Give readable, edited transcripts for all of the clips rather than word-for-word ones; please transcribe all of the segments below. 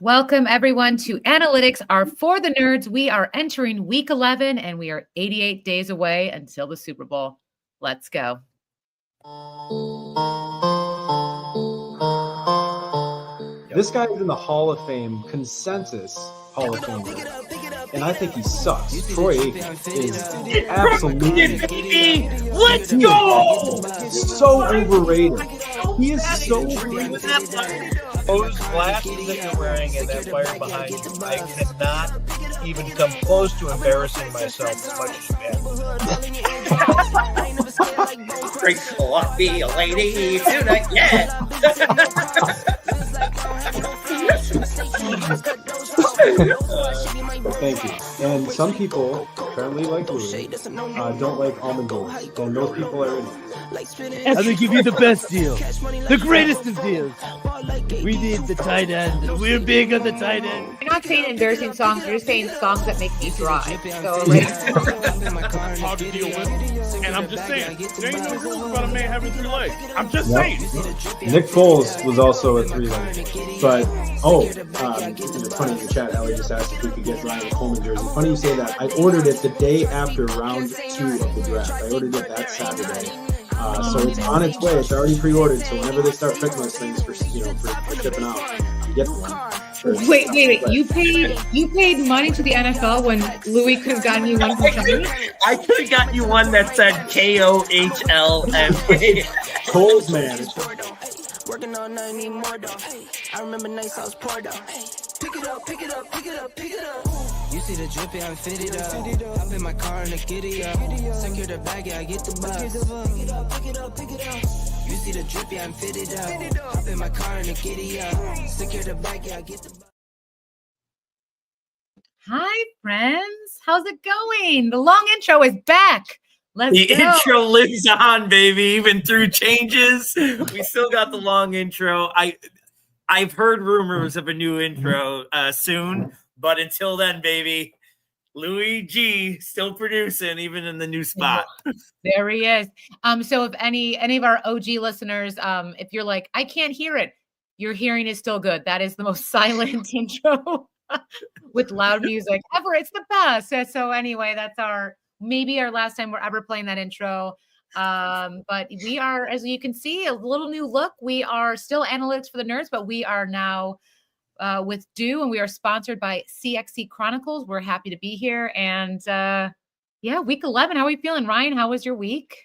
Welcome, everyone, to Analytics are for the nerds. We are entering week 11, and we are 88 days away until the Super Bowl. Let's go. This guy is in the Hall of Fame, consensus Hall of Famer, and I think he sucks. Troy Aikman is absolutely... Let's go! So overrated. He is so overrated. Those glasses that you're wearing and that fire behind you, I cannot even come close to embarrassing myself as much as you have. Drink coffee, lady, tonight, yeah. Thank you. And some people, apparently like Louis, don't like almond joys. And those people are idiots. I'm going to give you the best deal. The greatest of deals. We need the tight end. We're big on the tight end. You're not saying embarrassing songs. You're just saying songs that make me dry. So, like, hard to deal with. And I'm just saying, there ain't no rules about a man having 3 legs. I'm just saying. Nick Foles was also a 3-leg. But, funny in the chat, Ellie just asked if we could get Ryan a Coleman jersey. Funny you say that. I ordered it the day after round 2 of the draft. I ordered it that Saturday. So it's on its way. It's already pre-ordered. So whenever they start picking those things for shipping out, you get one. Wait. You paid money to the NFL when Louis could have gotten you one from China? I could have got you one that said KOHLM. Cole's man. Working all night, need more though. I remember nights I was poor though. Pick it up, pick it up, pick it up, pick it up. You see the drippy, I'm fitted up. Hop in my car and I get it up. Secure the bag, yeah, I get the bus. Pick it up, pick it up, pick it up. You see the drippy, I'm fitted up. Hop in my car and I get it up. Secure the bag, yeah, I get the bus. Hi, friends. How's it going? The long intro is back. Let's The go. intro lives on, baby, even through changes. We still got the long intro. I've heard rumors of a new intro soon, but until then, baby, Louis G still producing, even in the new spot. There he is. So if any of our OG listeners, if you're like, I can't hear it, your hearing is still good. That is the most silent intro with loud music ever. It's the best. So anyway, that's maybe our last time we're ever playing that intro. But we are, as you can see, a little new look. We are still Analytics for the Nerds, but we are now with Dew, and we are sponsored by CXC Chronicles. We're happy to be here. And week 11. How are we feeling, Ryan? How was your week?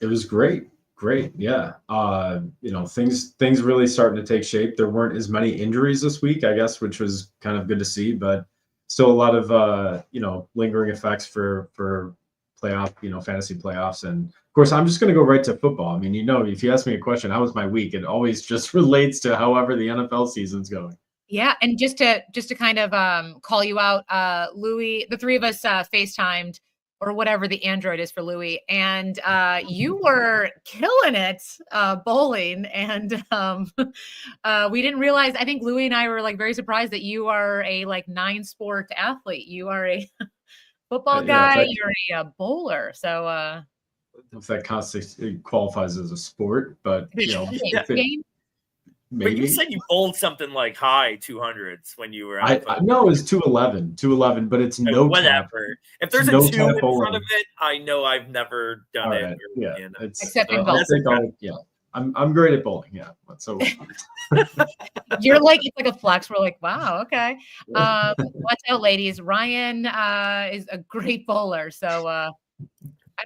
It was great. Yeah. Things really starting to take shape. There weren't as many injuries this week, I guess, which was kind of good to see, but still a lot of lingering effects for playoff, fantasy playoffs. And of course, I'm just going to go right to football. I mean, if you ask me a question, how was my week? It always just relates to however the NFL season's going. Yeah, and just to kind of call you out, Louis, the three of us FaceTimed, or whatever the Android is for Louis, and you were killing it bowling, and we didn't realize. I think Louis and I were like very surprised that you are a 9-sport athlete. You are a football guy. You're a bowler. So if that qualifies as a sport, but Maybe. But you said you bowled something like high 200s when you were out. I know it was 211, but it's no whatever. If there's a 2 in front of it, I know I've never done it. Yeah, except in bowling. I'm great at bowling. Yeah, so you're like, it's like a flex. We're like, wow, okay. Watch out, ladies. Ryan is a great bowler. So I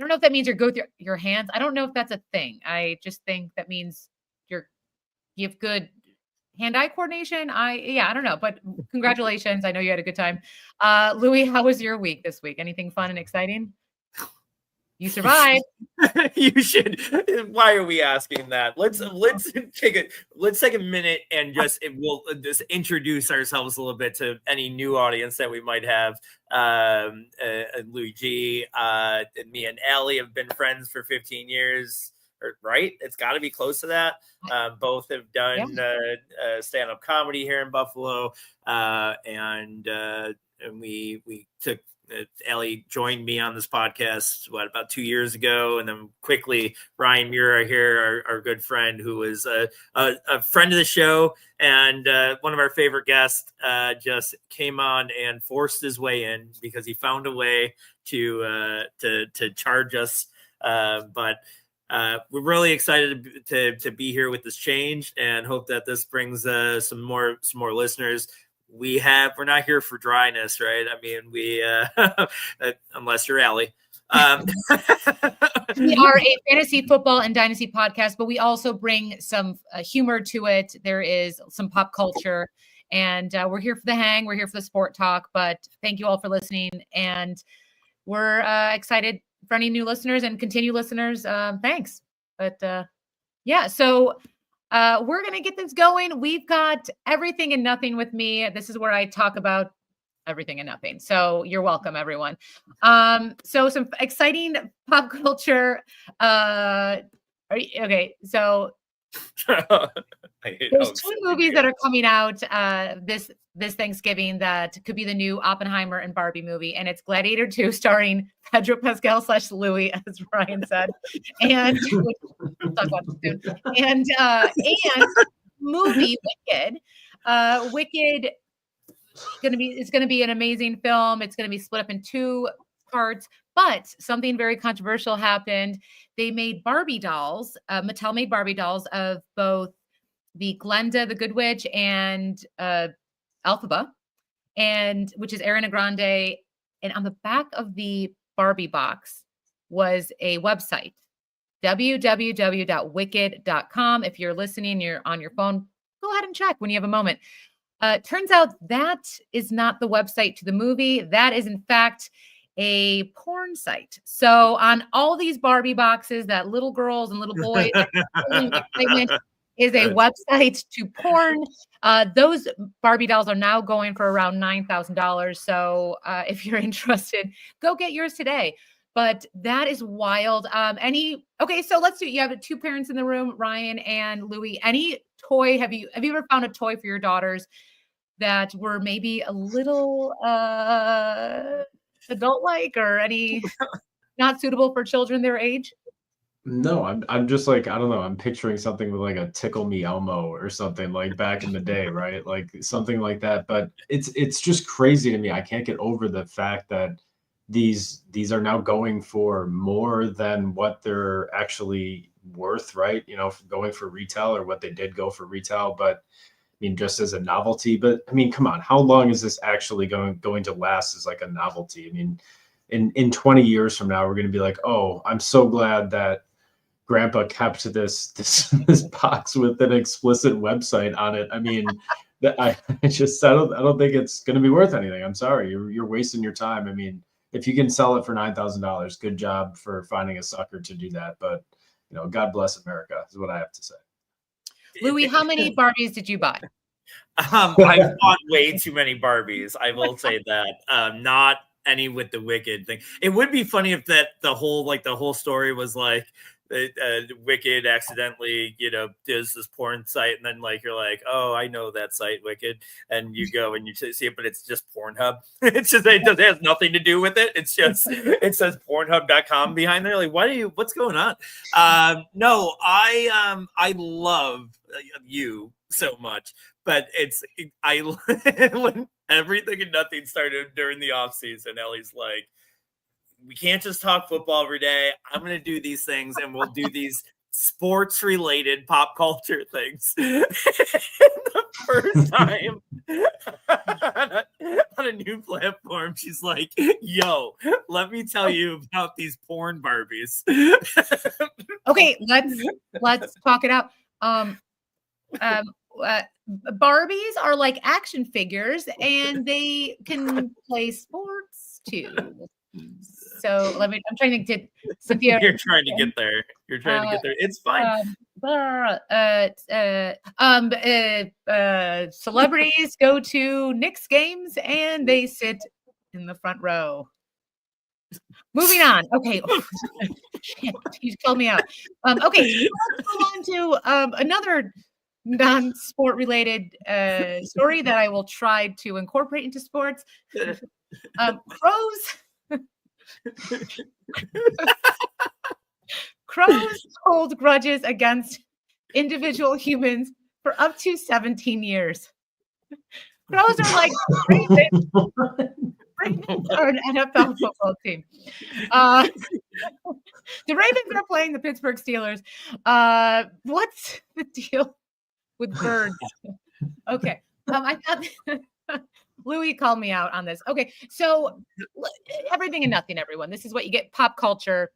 don't know if that means you're good with your hands. I don't know if that's a thing. I just think that means you have good hand-eye coordination. I don't know, but congratulations. I know you had a good time. Louis, how was your week this week? Anything fun and exciting? You survived. You should. Why are we asking that? Let's take a minute and we'll just introduce ourselves a little bit to any new audience that we might have. Louis G, me and Allie have been friends for 15 years. right? It's got to be close to that. Both have done stand-up comedy here in Buffalo, and we took. Ellie joined me on this podcast, about 2 years ago. And then quickly, Ryan Mura here, our good friend, who was a friend of the show and one of our favorite guests, just came on and forced his way in because he found a way to charge us. But we're really excited to be here with this change and hope that this brings some more listeners. We're not here for dryness, right? I mean, we unless you're Allie. We are a fantasy football and dynasty podcast, but we also bring some humor to it. There is some pop culture, and we're here for the hang. We're here for the sport talk. But thank you all for listening, and we're excited for any new listeners and continue listeners. Thanks. But yeah, so. We're going to get this going. We've got Everything and Nothing with me. This is where I talk about everything and nothing. So you're welcome, everyone. So some exciting pop culture. Okay. So there's two movies that are coming out this Thanksgiving that could be the new Oppenheimer and Barbie movie, and it's Gladiator 2 starring Pedro Pascal / Louis, as Ryan said, and we'll talk about it soon. And movie Wicked. Wicked it's gonna be an amazing film. It's gonna be split up in 2 parts, but something very controversial happened. They made Barbie dolls. Mattel made Barbie dolls of both the Glenda, the Good Witch, and Elphaba, and which is Ariana Grande. And on the back of the Barbie box was a website, www.wicked.com. If you're listening, you're on your phone, go ahead and check when you have a moment. Turns out that is not the website to the movie. That is, in fact, a porn site. So on all these Barbie boxes that little girls and little boys is a website to porn. Those Barbie dolls are now going for around $9,000. So if you're interested, go get yours today. But that is wild. Okay, so let's do. You have 2 parents in the room, Ryan and Louie. Any toy? Have you ever found a toy for your daughters that were maybe a little adult-like or any not suitable for children their age? No, I'm just like, I don't know. I'm picturing something with like a Tickle Me Elmo or something like back in the day, right? Like something like that. But it's just crazy to me. I can't get over the fact that these are now going for more than what they're actually worth, right? You know, going for retail, or what they did go for retail. But I mean, just as a novelty. But I mean, come on, how long is this actually going to last as like a novelty? I mean, in 20 years from now, we're going to be like, oh, I'm so glad that Grandpa kept this box with an explicit website on it. I mean, I don't think it's going to be worth anything. I'm sorry, you're wasting your time. I mean, if you can sell it for $9,000, good job for finding a sucker to do that. But you know, God bless America is what I have to say. Louie, how many Barbies did you buy? I've bought way too many Barbies. I will say that. Not any with the Wicked thing. It would be funny if the whole story was like, Wicked accidentally, does this porn site, and then like you're like, oh, I know that site, Wicked, and you go and you see it, but it's just Pornhub. It has nothing to do with it. It's just it says Pornhub.com behind there. Like, what's going on? No, I love you so much, but when Everything and Nothing started during the off season, Ellie's like, we can't just talk football every day. I'm going to do these things, and we'll do these sports-related pop culture things. The first time on a new platform, she's like, yo, let me tell you about these porn Barbies. Okay, let's talk it out. Barbies are like action figures, and they can play sports too. So I'm trying to get Sophia. You're trying to get there. It's fine. Celebrities go to Knicks games and they sit in the front row. Moving on. Okay. Shit, you called me out. Okay, so let's move on to another non-sport related story that I will try to incorporate into sports. Crows hold grudges against individual humans for up to 17 years. Crows are like Ravens are an NFL football team. The Ravens are playing the Pittsburgh Steelers. What's the deal with birds? Okay. I thought Louis called me out on this. Okay. So everything and nothing, everyone. This is what you get pop culture.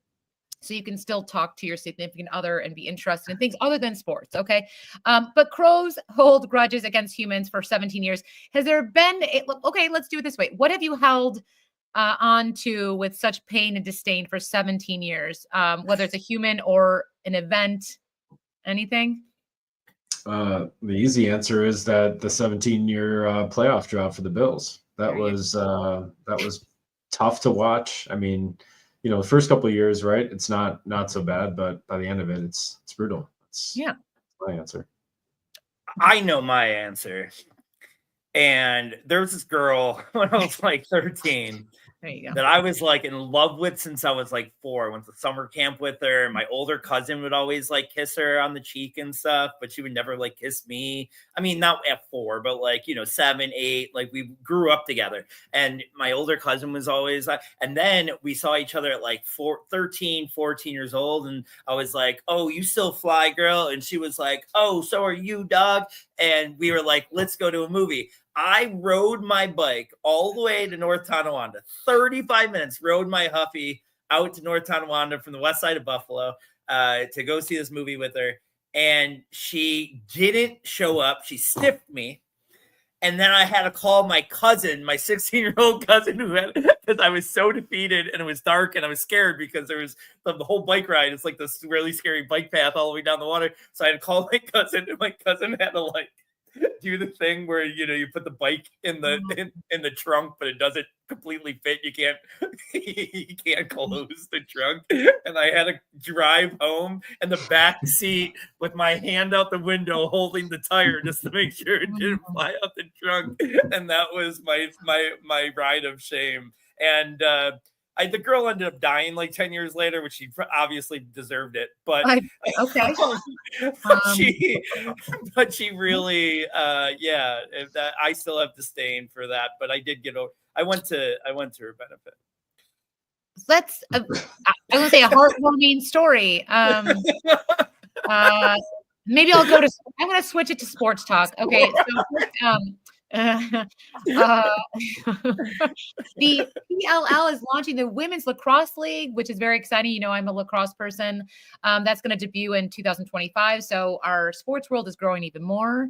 So you can still talk to your significant other and be interested in things other than sports. Okay. But crows hold grudges against humans for 17 years. Has there been, okay, let's do it this way. What have you held on to with such pain and disdain for 17 years, whether it's a human or an event, anything? The easy answer is that the 17-year playoff drought for the Bills. That was tough to watch. I mean, the first couple of years, right? It's not so bad, but by the end of it, it's brutal. Yeah. My answer. I know my answer. And there was this girl when I was like 13 There you go. that I was like in love with since I was like 4. I went to summer camp with her, and my older cousin would always like kiss her on the cheek and stuff, but she would never like kiss me. I mean, not at 4, but like, 7, 8, like we grew up together, and my older cousin was always like, and then we saw each other at like 13, 14 years old. And I was like, oh, you still fly, girl? And she was like, oh, so are you, dog? And we were like, let's go to a movie. I rode my bike all the way to North Tonawanda, 35 minutes, rode my Huffy out to North Tonawanda from the west side of Buffalo to go see this movie with her. And she didn't show up. She sniffed me. And then I had to call my cousin, my 16-year-old cousin, because I was so defeated and it was dark and I was scared because there was the whole bike ride. It's like this really scary bike path all the way down the water. So I had to call my cousin, and my cousin had to like do the thing where you put the bike in the in the trunk, but it doesn't completely fit. You can't close the trunk, and I had to drive home in the back seat with my hand out the window holding the tire just to make sure it didn't fly out the trunk. And that was my ride of shame. And the girl ended up dying like 10 years later, which she obviously deserved it. But okay. she really, I still have disdain for that. But I did get over. I went to her benefit. Let's. I would say a heartwarming story. Maybe I'll go to. I'm going to switch it to sports talk. Okay. So, the PLL is launching the Women's Lacrosse League, which is very exciting. I'm a lacrosse person. That's going to debut in 2025. So our sports world is growing even more,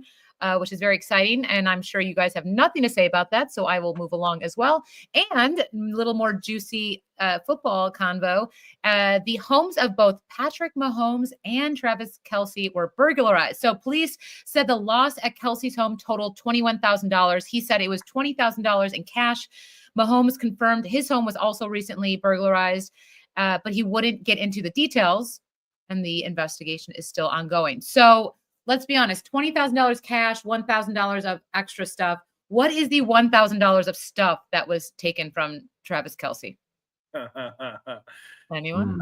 which is very exciting. And I'm sure you guys have nothing to say about that. So I will move along as well. And a little more juicy football convo. The homes of both Patrick Mahomes and Travis Kelce were burglarized. So police said the loss at Kelce's home totaled $21,000. He said it was $20,000 in cash. Mahomes confirmed his home was also recently burglarized, but he wouldn't get into the details, and the investigation is still ongoing. So let's be honest, $20,000 cash, $1,000 of extra stuff. What is the $1,000 of stuff that was taken from Travis Kelce? Anyone?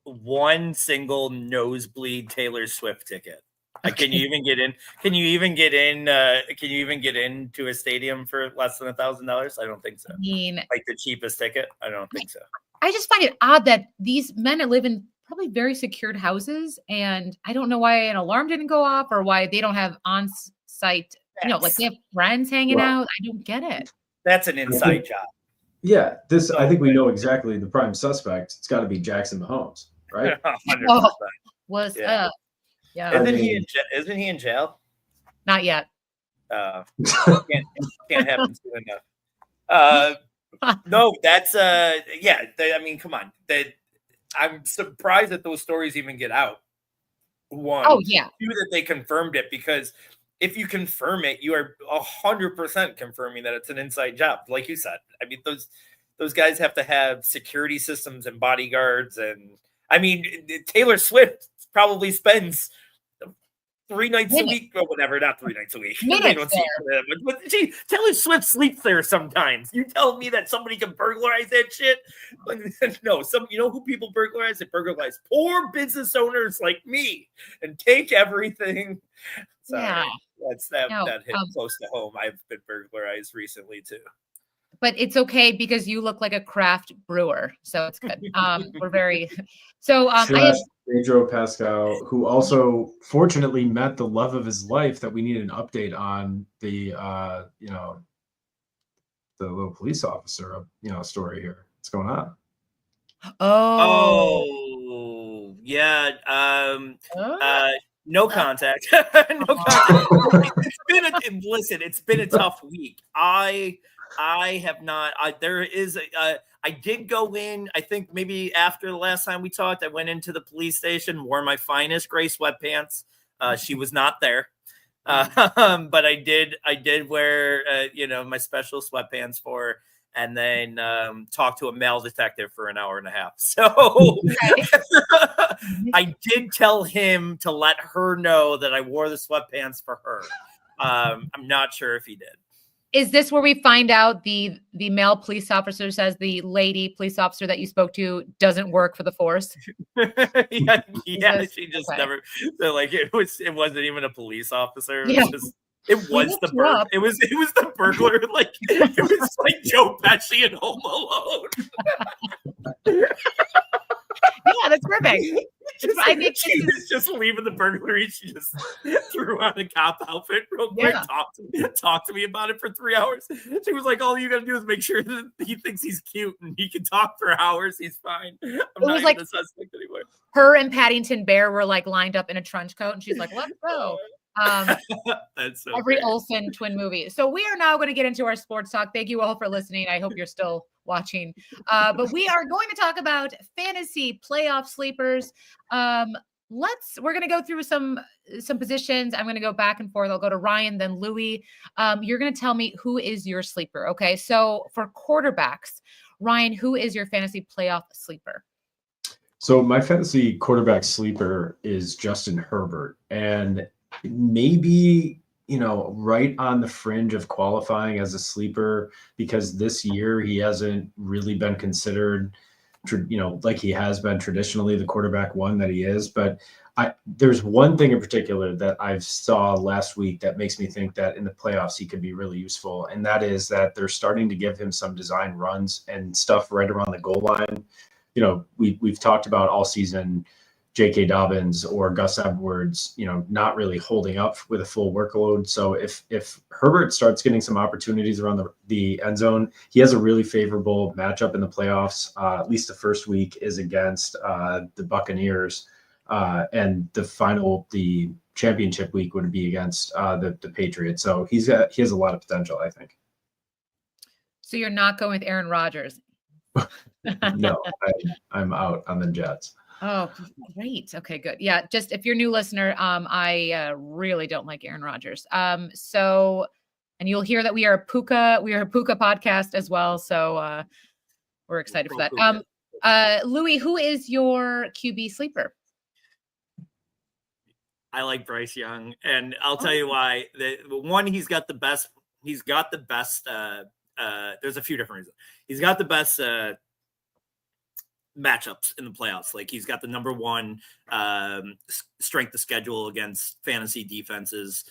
One single nosebleed Taylor Swift ticket. Can you even get in? Can you even get into a stadium for less than $1,000? I don't think so. I mean, like the cheapest ticket? I don't think so. I just find it odd that these men live in probably very secured houses, and I don't know why an alarm didn't go off or why they don't have on-site. Like they have friends hanging out. I don't get it. That's an inside job. Yeah, I think we know exactly the prime suspect. It's got to be Jackson Mahomes, right? 100%. Yeah. Isn't he in jail? Not yet. Can't happen soon enough. No, that's I mean, come on. I'm surprised that those stories even get out. One. Oh yeah. Two, that they confirmed it, because if you confirm it, you are 100% confirming that it's an inside job. Like you said, I mean, those those guys have to have security systems and bodyguards. And I mean, Taylor Swift probably spends 3 nights a week or whatever, not 3 nights a week. They don't see it, but Taylor Swift sleeps there sometimes. You tell me that somebody can burglarize that shit? No, you know who people burglarize? They burglarize poor business owners like me and take everything. Sorry, Yeah. That hit close to home. I've been burglarized recently too. But it's okay because you look like a craft brewer, so it's good. We're very so. I have Pedro Pascal, who also fortunately met the love of his life. That we need an update on the the little police officer story here. What's going on? Oh yeah. No contact. No contact. It's been a tough week. I have not. There is I did go in. I think maybe after the last time we talked, I went into the police station, wore my finest gray sweatpants. She was not there, but I did wear my special sweatpants for her, and then talk to a male detective for an hour and a half. So I did tell him to let her know that I wore the sweatpants for her. I'm not sure if he did. Is this where we find out the male police officer says the lady police officer that you spoke to doesn't work for the force? yeah, she just never. So like it wasn't even a police officer. It was the burglar. It was the burglar. Like it was like Joe Pesci in Home Alone. Yeah, that's perfect. I think she was just leaving the burglary. She just threw on a cop outfit real quick. Talk to me about it for 3 hours. She was like, "All you got to do is make sure that he thinks he's cute and he can talk for hours. He's fine. I'm not even the suspect anymore." Her and Paddington Bear were like lined up in a trench coat, and she's like, "Let's go." That's so every great. Olsen twin movie. So we are now going to get into our sports talk. Thank you all for listening. I hope you're still watching. But we are going to talk about fantasy playoff sleepers. We're going to go through some positions. I'm going to go back and forth. I'll go to Ryan, then Louis. You're going to tell me who is your sleeper. Okay. So for quarterbacks, Ryan, who is your fantasy playoff sleeper? So my fantasy quarterback sleeper is Justin Herbert, and maybe, right on the fringe of qualifying as a sleeper, because this year he hasn't really been considered, like he has been traditionally the quarterback one that he is. But there's one thing in particular that I saw last week that makes me think that in the playoffs he could be really useful. And that is that they're starting to give him some design runs and stuff right around the goal line. We've talked about all season J.K. Dobbins or Gus Edwards, not really holding up with a full workload. So if Herbert starts getting some opportunities around the end zone, he has a really favorable matchup in the playoffs. At least the first week is against the Buccaneers, and the championship week would be against the Patriots. So he has a lot of potential, I think. So you're not going with Aaron Rodgers? No, I'm out on the Jets. Oh, great. Okay, good. Yeah, just if you're a new listener, I really don't like Aaron Rodgers. And you'll hear that we are a Puka podcast as well. So we're excited for that. Louis, who is your QB sleeper? I like Bryce Young, and I'll tell you why. One, he's got the best. There's a few different reasons. He's got the best matchups in the playoffs. Like he's got the number one strength of schedule against fantasy defenses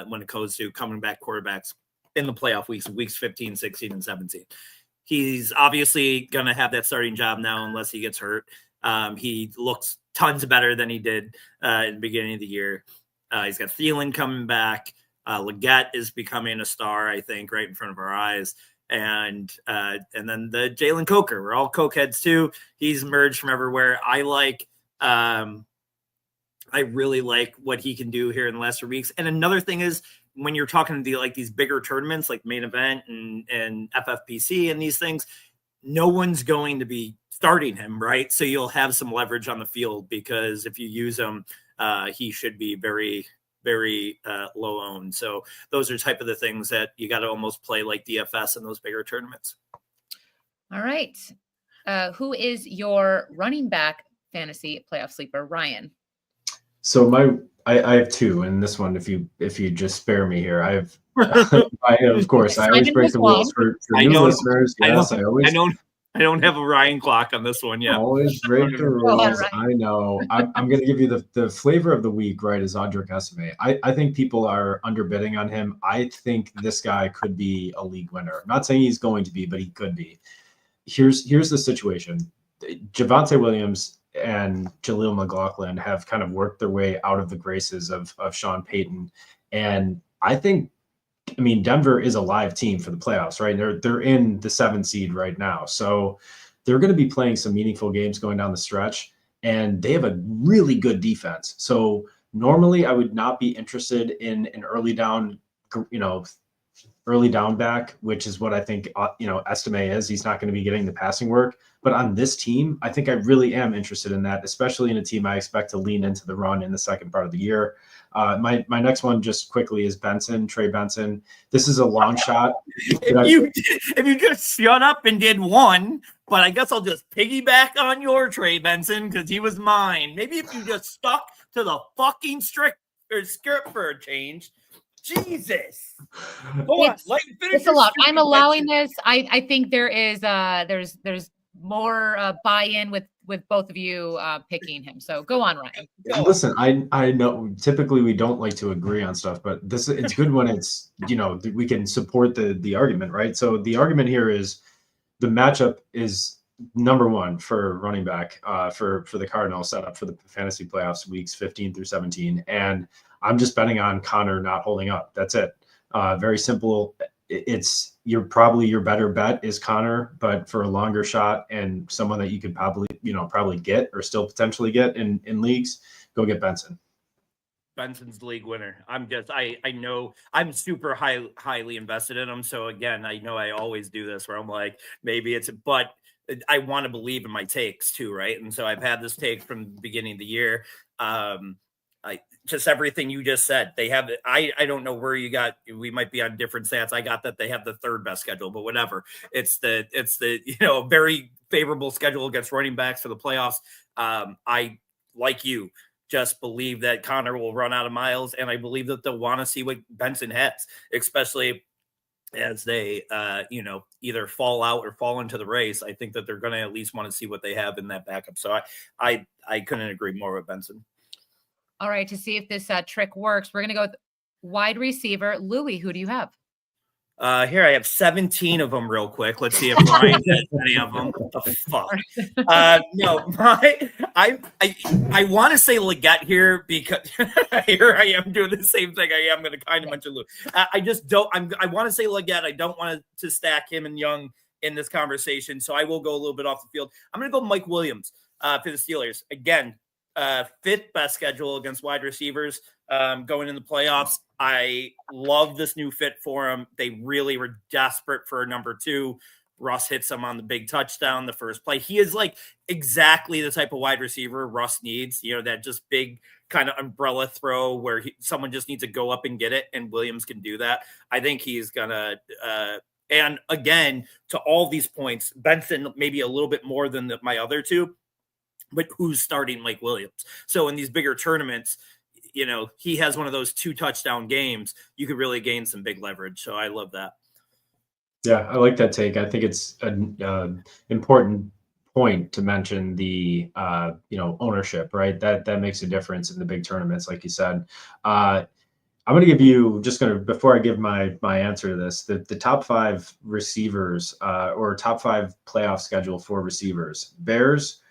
when it comes to coming back quarterbacks in the playoff weeks 15, 16, and 17. He's obviously going to have that starting job now unless he gets hurt. He looks tons better than he did in the beginning of the year. He's got Thielen coming back. Leggett is becoming a star, I think, right in front of our eyes. And then the Jalen Coker. We're all Coke heads too. He's emerged from everywhere. I really like what he can do here in the last 3 weeks. And another thing is when you're talking to these bigger tournaments like Main Event and FFPC and these things, no one's going to be starting him, right? So you'll have some leverage on the field because if you use him, he should be very, very low owned. So those are type of the things that you got to almost play like DFS in those bigger tournaments. All right. Who is your running back fantasy playoff sleeper, Ryan? So I have two, and this one, if you just spare me here, I have of course I always Simon break was the one. rules for I new don't- listeners. Yes, I don't have a Ryan clock on this one yet. always break the Go rules. on, Ryan. I know. I'm going to give you the flavor of the week, right? Is Audric Esme. I think people are underbidding on him. I think this guy could be a league winner. I'm not saying he's going to be, but he could be. Here's the situation. Javonte Williams and Jaleel McLaughlin have kind of worked their way out of the graces of Sean Payton. And I mean, Denver is a live team for the playoffs, right? They're in the 7th seed right now. So they're going to be playing some meaningful games going down the stretch, and they have a really good defense. So normally I would not be interested in an early down back, which is what I think, Estime is. He's not going to be getting the passing work. But on this team, I think I really am interested in that, especially in a team I expect to lean into the run in the second part of the year. My next one, just quickly, is Trey Benson. This is a long shot. If you just shut up and did one, but I guess I'll just piggyback on your Trey Benson because he was mine. Maybe if you just stuck to the fucking script for a change. Jesus. Go on. It's a lot. I'm allowing this. I think there is there's more buy-in with both of you picking him. So go on, Ryan. Listen, I know typically we don't like to agree on stuff, but it's good when it's, we can support the argument, right? So the argument here is the matchup is number one for running back for the Cardinals set up for the fantasy playoffs weeks 15 through 17. And I'm just betting on Connor not holding up. That's it. Very simple. Probably your better bet is Connor, but for a longer shot and someone that you could probably get or still potentially get in leagues, go get Benson. Benson's the league winner. I know I'm super highly invested in him. So again, I know I always do this where I'm like, but I want to believe in my takes too, right? And so I've had this take from the beginning of the year. Just everything you just said. They have it. I don't know where you got. We might be on different stats. I got that they have the third best schedule, but whatever. It's the very favorable schedule against running backs for the playoffs. I, like you, just believe that Connor will run out of miles, and I believe that they'll want to see what Benson has, especially as they either fall out or fall into the race. I think that they're going to at least want to see what they have in that backup. So I couldn't agree more with Benson. All right, to see if this trick works, we're going to go with wide receiver. Louie, who do you have? Here I have 17 of them real quick. Let's see if Ryan has any of them. What the fuck? No, I want to say Leggett here because here I am doing the same thing I am going to kind of mention Lou. I just don't. I want to say Leggett. I don't want to stack him and Young in this conversation, so I will go a little bit off the field. I'm going to go Mike Williams for the Steelers again. Fifth best schedule against wide receivers going in the playoffs. I love this new fit for him. They really were desperate for a number two. Russ hits him on the big touchdown, the first play. He is like exactly the type of wide receiver Russ needs, that just big kind of umbrella throw where someone just needs to go up and get it, and Williams can do that. I think he's going to and again, to all these points, Benson maybe a little bit more than my other two, but who's starting Mike Williams? So in these bigger tournaments, he has one of those 2 touchdown games. You could really gain some big leverage. So I love that. Yeah, I like that take. I think it's an important point to mention the ownership, right? That makes a difference in the big tournaments, like you said. I'm going to give you before I give my answer to this, the top 5 receivers or top 5 playoff schedule for receivers: Bears,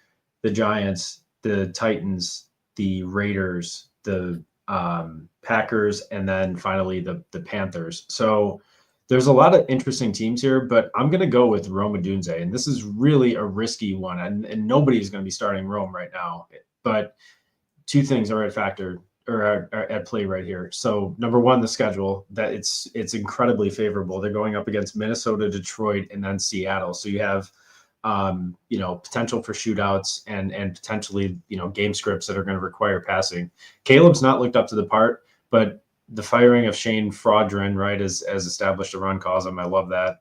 the Giants, the Titans, the Raiders, the Packers, and then finally the Panthers. So there's a lot of interesting teams here, but I'm going to go with Rome Odunze, and this is really a risky one, and nobody's going to be starting Rome right now. But 2 things are at play right here. So number one, the schedule, that it's incredibly favorable. They're going up against Minnesota, Detroit, and then Seattle. So you have potential for shootouts and potentially, game scripts that are going to require passing. Caleb's not looked up to the part, but the firing of Shane Fraudrin, right, as established a run cause him. I love that.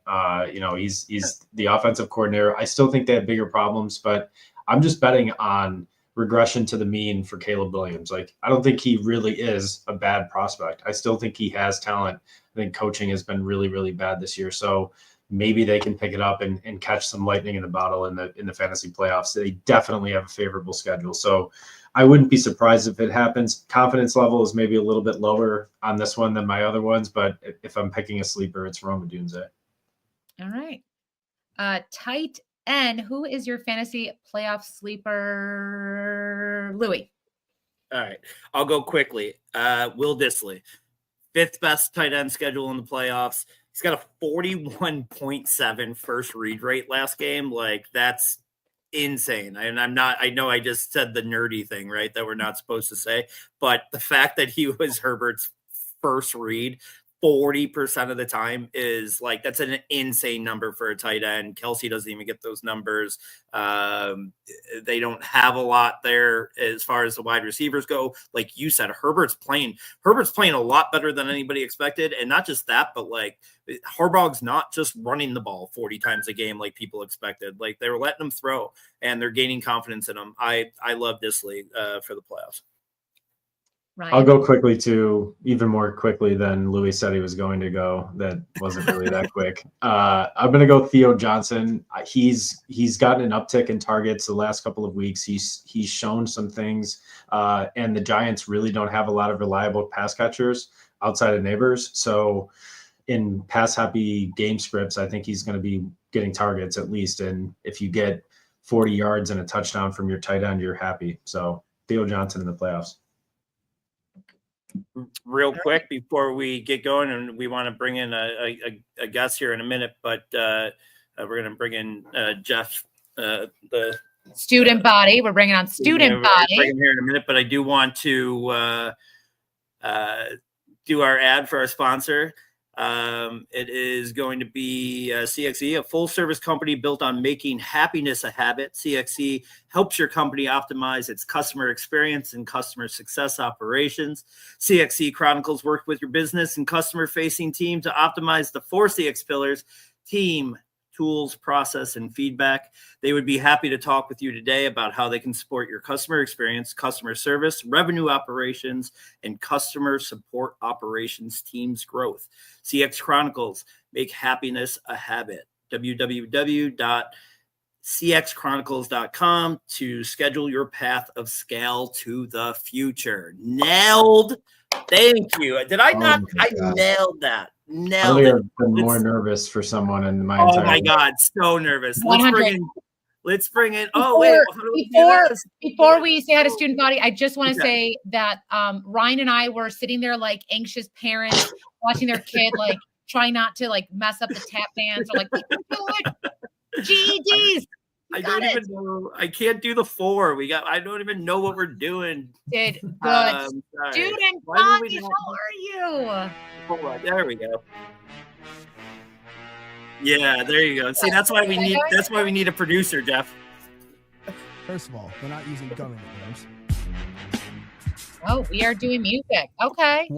He's the offensive coordinator. I still think they have bigger problems, but I'm just betting on regression to the mean for Caleb Williams. Like, I don't think he really is a bad prospect. I still think he has talent. I think coaching has been really, really bad this year. So maybe they can pick it up and catch some lightning in the bottle in the fantasy playoffs. They definitely have a favorable schedule. So I wouldn't be surprised if it happens. Confidence level is maybe a little bit lower on this one than my other ones, but if I'm picking a sleeper, it's Roma Dunze. All right. Tight end, who is your fantasy playoff sleeper? Louis. All right. I'll go quickly. Will Dissly, 5th best tight end schedule in the playoffs. He's got a 41.7 first read rate last game. Like, that's insane. And I know I just said the nerdy thing, right, that we're not supposed to say, but the fact that he was Herbert's first read 40% of the time is like, that's an insane number for a tight end. Kelsey doesn't even get those numbers. They don't have a lot there as far as the wide receivers go. Like you said, Herbert's playing a lot better than anybody expected. And not just that, but like Harbaugh's not just running the ball 40 times a game like people expected. Like, they were letting him throw and they're gaining confidence in him. I love Dissly for the playoffs. Ryan. I'll go quickly too, even more quickly than Louis said he was going to go. That wasn't really that quick. I'm going to go Theo Johnson. He's gotten an uptick in targets the last couple of weeks. He's shown some things, and the Giants really don't have a lot of reliable pass catchers outside of Neighbors. So in pass happy game scripts, I think he's going to be getting targets at least. And if you get 40 yards and a touchdown from your tight end, you're happy. So Theo Johnson in the playoffs. Real quick before we get going, and we want to bring in a guest here in a minute, but we're going to bring in Jeff, the student body. We're bringing on student body. Bring him here in a minute, but I do want to do our ad for our sponsor. It is going to be CXE, a full service company built on making happiness a habit. CXE helps your company optimize its customer experience and customer success operations. CXE Chronicles work with your business and customer facing team to optimize the 4 CX pillars: team, tools, process, and feedback. They would be happy to talk with you today about how they can support your customer experience, customer service, revenue operations, and customer support operations teams' growth. CX Chronicles, make happiness a habit. www.cxchronicles.com to schedule your path of scale to the future. Nailed. Thank you. Did I not? I nailed that. Nailed it. I've been more nervous for someone in my entire entire my God, so nervous. 100. Let's bring in. Before we say hi to student body, I just want to say that Ryan and I were sitting there like anxious parents watching their kid like try not to like mess up the tap dance or like GEDs. I don't even know. I can't do the 4. I don't even know what we're doing. Good. Student body, how are you? Hold on. There we go. Yeah, there you go. See, that's why we need a producer, Jeff. First of all, we're not using government names. Oh, we are doing music. Okay.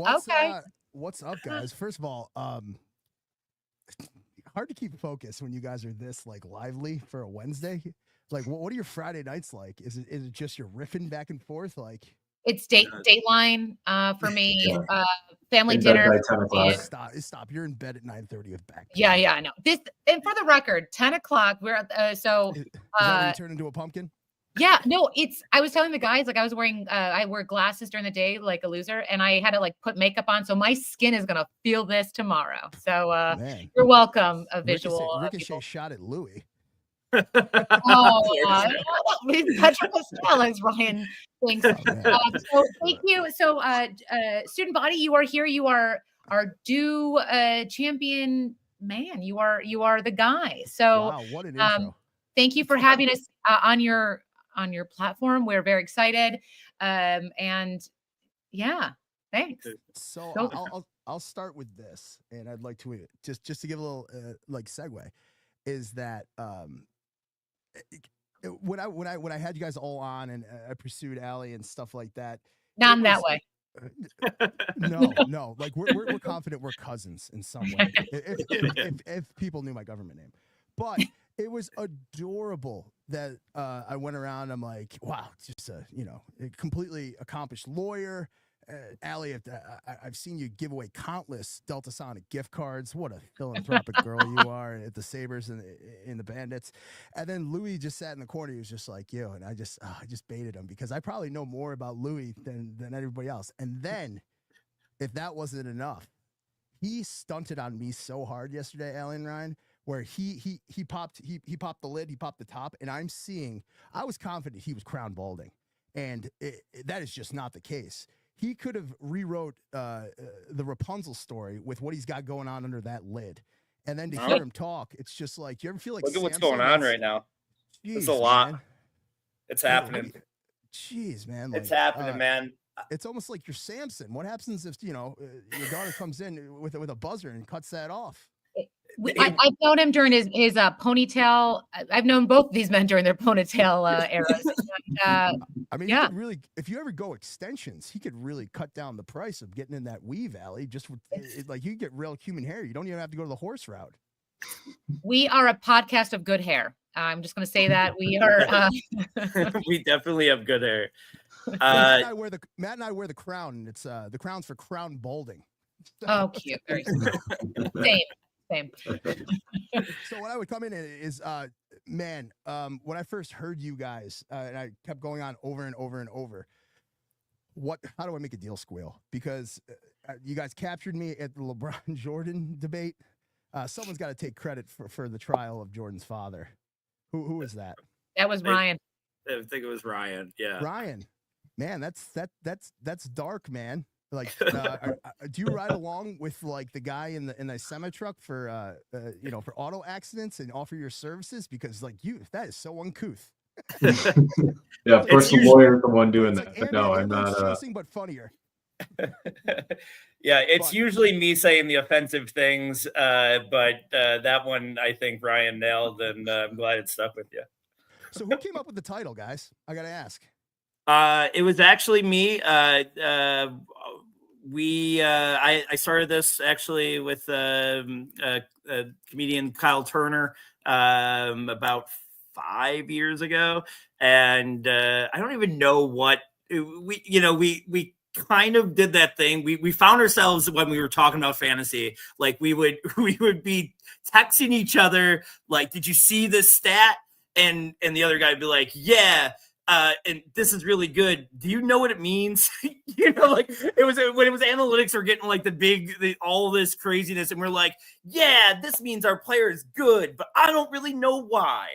What's up, guys? First of all, hard to keep focus when you guys are this like lively for a Wednesday. Like, what are your Friday nights like? Is it just you're riffing back and forth? Like, it's Dateline for me. Family dinner. By 10 o'clock. Stop. You're in bed at 9:30 with back. Yeah, I know. This, and for the record, 10 o'clock. We're at is that when you turn into a pumpkin? Yeah, no, I was telling the guys, like, I was wearing I wear glasses during the day like a loser, and I had to like put makeup on, so my skin is gonna feel this tomorrow. So you're welcome, a visual. Ricochet shot at Louis. Petrol as Ryan thinks. So thank you. So student body, you are here. You are our due champion man. You are the guy. So wow, what an intro. Thank you for having us on your platform. We're very excited. And yeah, thanks. So I'll start with this, and I'd like to just to give a little like segue, is that when I had you guys all on and I pursued Allie and stuff like that. Not in that way. No. Like we're confident we're cousins in some way. If people knew my government name, but it was adorable that I went around. I'm like, wow, just a a completely accomplished lawyer. Allie, I've seen you give away countless Delta Sonic gift cards. What a philanthropic girl you are at the Sabres and in the Bandits. And then Louis just sat in the corner. He was just like, yo, and I just baited him because I probably know more about Louis than everybody else. And then, if that wasn't enough, he stunted on me so hard yesterday, Allie and Ryan, where he popped the lid, he popped the top, and I was confident he was crown balding, and that is just not the case. He could have rewrote the Rapunzel story with what he's got going on under that lid. And then to hear him talk, it's just like, you ever feel like Look at what's Samson? going on right now. It's a lot. Man. It's happening. Jeez, man. It's happening, man. It's almost like you're Samson. What happens if, your daughter comes in with a buzzer and cuts that off? I've known him during his ponytail. I've known both of these men during their ponytail eras. I mean, yeah. Really, if you ever go extensions, he could really cut down the price of getting in that weave, Alley. Just like you get real human hair. You don't even have to go to the horse route. We are a podcast of good hair. I'm just going to say that we are. We definitely have good hair. Matt and I wear the crown. And it's the crown's for crown balding. Oh, cute. Very same. So what I would come in is, man, when I first heard you guys, and I kept going on over and over and over, how do I make a deal squeal? Because you guys captured me at the LeBron Jordan debate. Someone's got to take credit for the trial of Jordan's father. Who is that? That was Ryan. I think it was Ryan. Yeah. Ryan, man, that's dark, man. Like, do you ride along with like the guy in the semi truck for for auto accidents and offer your services? Because like that is so uncouth. Yeah, of course the lawyer is the one doing that. But no, I'm not. Chasing, but funnier. Yeah, it's usually me saying the offensive things, but that one I think Ryan nailed, and I'm glad it stuck with you. So who came up with the title, guys? I got to ask. It was actually me. I started this actually with comedian Kyle Turner about 5 years ago, and I don't even know what we kind of did that thing. We found ourselves when we were talking about fantasy, like we would be texting each other like, "Did you see this stat?" And the other guy would be like, "Yeah. And this is really good. Do you know what it means?" Like it was when it was analytics were getting like all this craziness, and we're like, "Yeah, this means our player is good, but I don't really know why."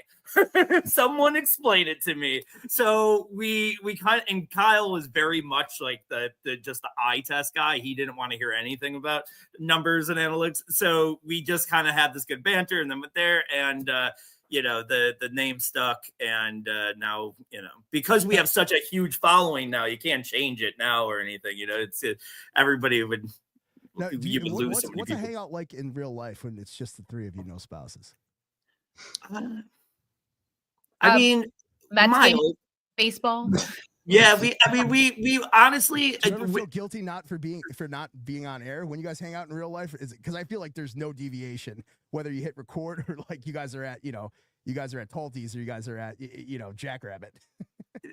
Someone explain it to me. So we kind of, and Kyle was very much like the eye test guy. He didn't want to hear anything about numbers and analytics. So we just kind of had this good banter, and then went there, and the name stuck, and now because we have such a huge following now, you can't change it now or anything. It's everybody would. Now, what's a hangout like in real life when it's just the three of you, no spouses? I mean, baseball. Yeah, we honestly. Do you ever feel guilty for not being on air when you guys hang out in real life? Is it because I feel like there's no deviation whether you hit record or like you guys are at Talties or you guys are at Jackrabbit.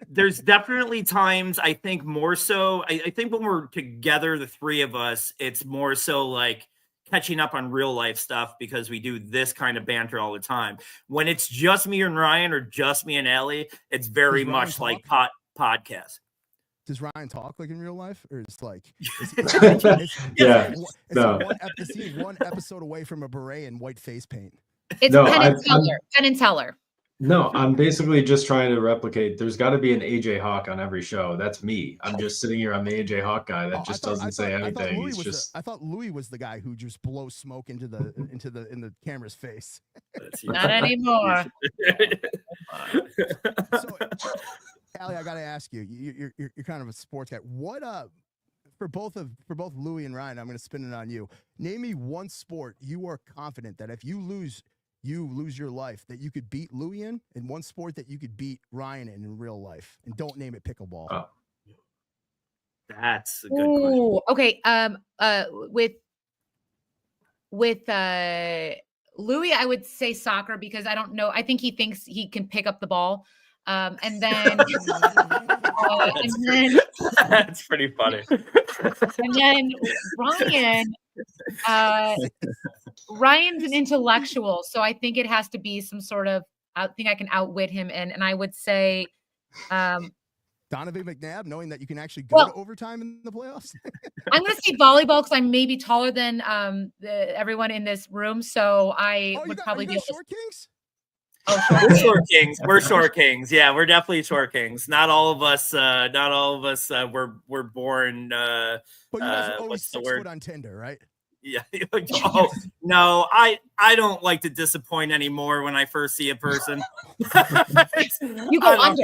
There's definitely times, I think more so. I think when we're together, the three of us, it's more so like catching up on real life stuff because we do this kind of banter all the time. When it's just me and Ryan or just me and Allie, it's very much like podcast. Does Ryan talk like in real life, or it's like is he one episode away from a beret and white face paint? It's Penn and Teller. No, I'm basically just trying to replicate. There's got to be an AJ Hawk on every show. That's me. I'm just sitting here. I'm the AJ Hawk guy that doesn't say anything. I thought Louis was the guy who just blows smoke into the camera's face. Not anymore. So, Allie, I got to ask you. You're kind of a sports guy. What for both Louis and Ryan, I'm going to spin it on you. Name me one sport you are confident that if you lose your life, that you could beat Louis in one sport that you could beat Ryan in real life, and don't name it pickleball. That's a good question. Ooh, okay. With Louis, I would say soccer because I don't know. I think he thinks he can pick up the ball. And then That's and pretty, then that's pretty funny. and then Ryan, uh, Ryan's an intellectual, so I think it has to be some sort of. I think I can outwit him, and I would say, Donovan McNabb, knowing that you can actually go Well- to overtime in the playoffs. I'm going to say volleyball because I'm maybe taller than everyone in this room, so I would probably are be you able guys to. short kings? Oh, We're sure. short kings. We're short kings. Yeah, we're definitely short kings. Not all of us. We're born. But you guys are always What's the 6 word? foot on Tinder, right? Yeah. Oh, no, I don't like to disappoint anymore when I first see a person. You go under.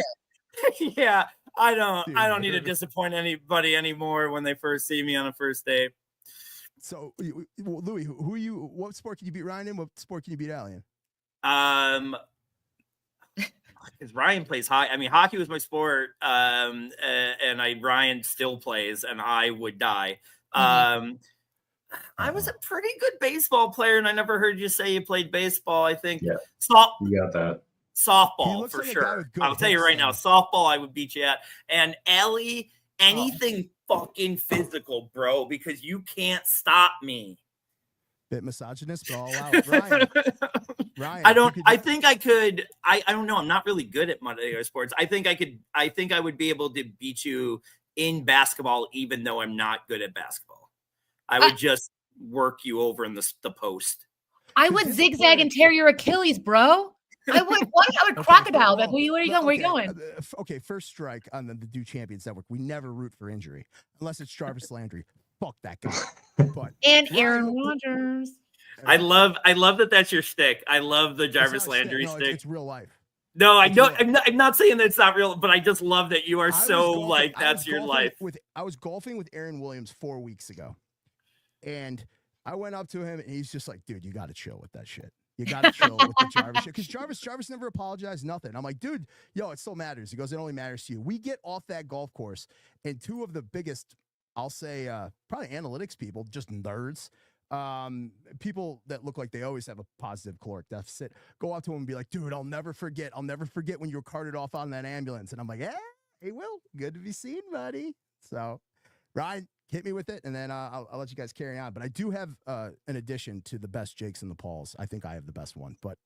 Yeah, I don't need to Dude. disappoint anybody anymore when they first see me on a first date. So, Louis, who are you? What sport can you beat Ryan in? What sport can you beat Allie in? Because Ryan plays hockey. I mean, hockey was my sport, and Ryan still plays, and I would die. I was a pretty good baseball player, and I never heard you say you played baseball. I think Yeah. You got that. He softball looks for like a guy sure. with good I'll tell you hips, right now, though. softball I would beat you at. And Ellie, anything fucking physical, bro, because you can't stop me. Bit misogynist, but I'll allow it. Ryan, I think I could. I don't know. I'm not really good at Monday Night Sports. I think I would be able to beat you in basketball, even though I'm not good at basketball. I would just work you over in the post. I would zigzag and tear your Achilles, bro. I would. What? I would crocodile. Where are you going? Where are you going? Okay, first strike on the Do Champions Network. We never root for injury unless it's Jarvis Landry. Fuck that guy. But And Aaron Rodgers. I love that that's your shtick. I love the Jarvis Landry stick. No, stick. it's real life. No, I It's know. real. I'm not saying that it's not real, but I just love that you are I was so golfing- like I was that's your golfing life. I was golfing with Aaron Williams 4 weeks ago, and I went up to him, and he's just like, "Dude, you got to chill with that shit. You got to chill with the Jarvis shit." Because Jarvis never apologized, nothing. I'm like, "Dude, yo, it still matters." He goes, "It only matters to you." We get off that golf course, and two of the biggest, I'll say, probably analytics people, just nerds. People that look like they always have a positive caloric deficit go up to him and be like, "Dude, I'll never forget when you were carted off on that ambulance." And I'm like, "Hey, Will, good to be seen, buddy." So, Ryan, hit me with it, and then I'll let you guys carry on. But I do have an addition to the best Jakes and the Pauls. I think I have the best one. But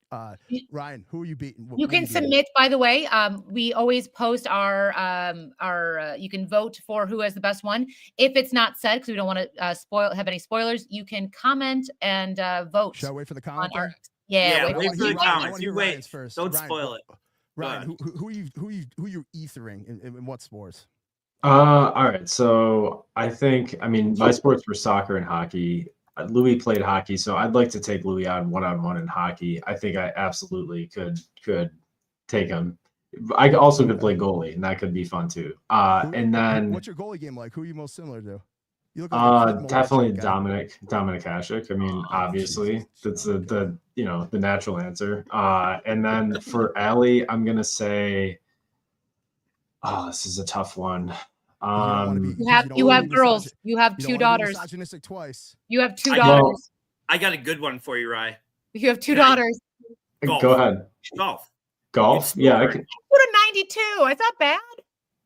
Ryan, who are you beating? You can submit, by the way. We always post our. You can vote for who has the best one. If it's not said, because we don't want to have any spoilers, you can comment and vote. Should I wait for the comment? Yeah, wait for the comments. You wait first. Don't Ryan, spoil it. Ryan, who you ethering in what sports? All right. So I mean, my sports were soccer and hockey. Louis played hockey, so I'd like to take Louis on one in hockey. I think I absolutely could take him. I also could play goalie, and that could be fun too. And then what's your goalie game like? Who are you most similar to? You look like definitely Dominic Hasek. I mean, obviously that's the natural answer. And then for Allie, I'm gonna say, this is a tough one. You have girls. You have two daughters. Misogynistic twice. You have two daughters. I got a good one for you, Rye. You have two daughters. Go ahead. Golf. Yeah, I could. Put a 92. It's not bad.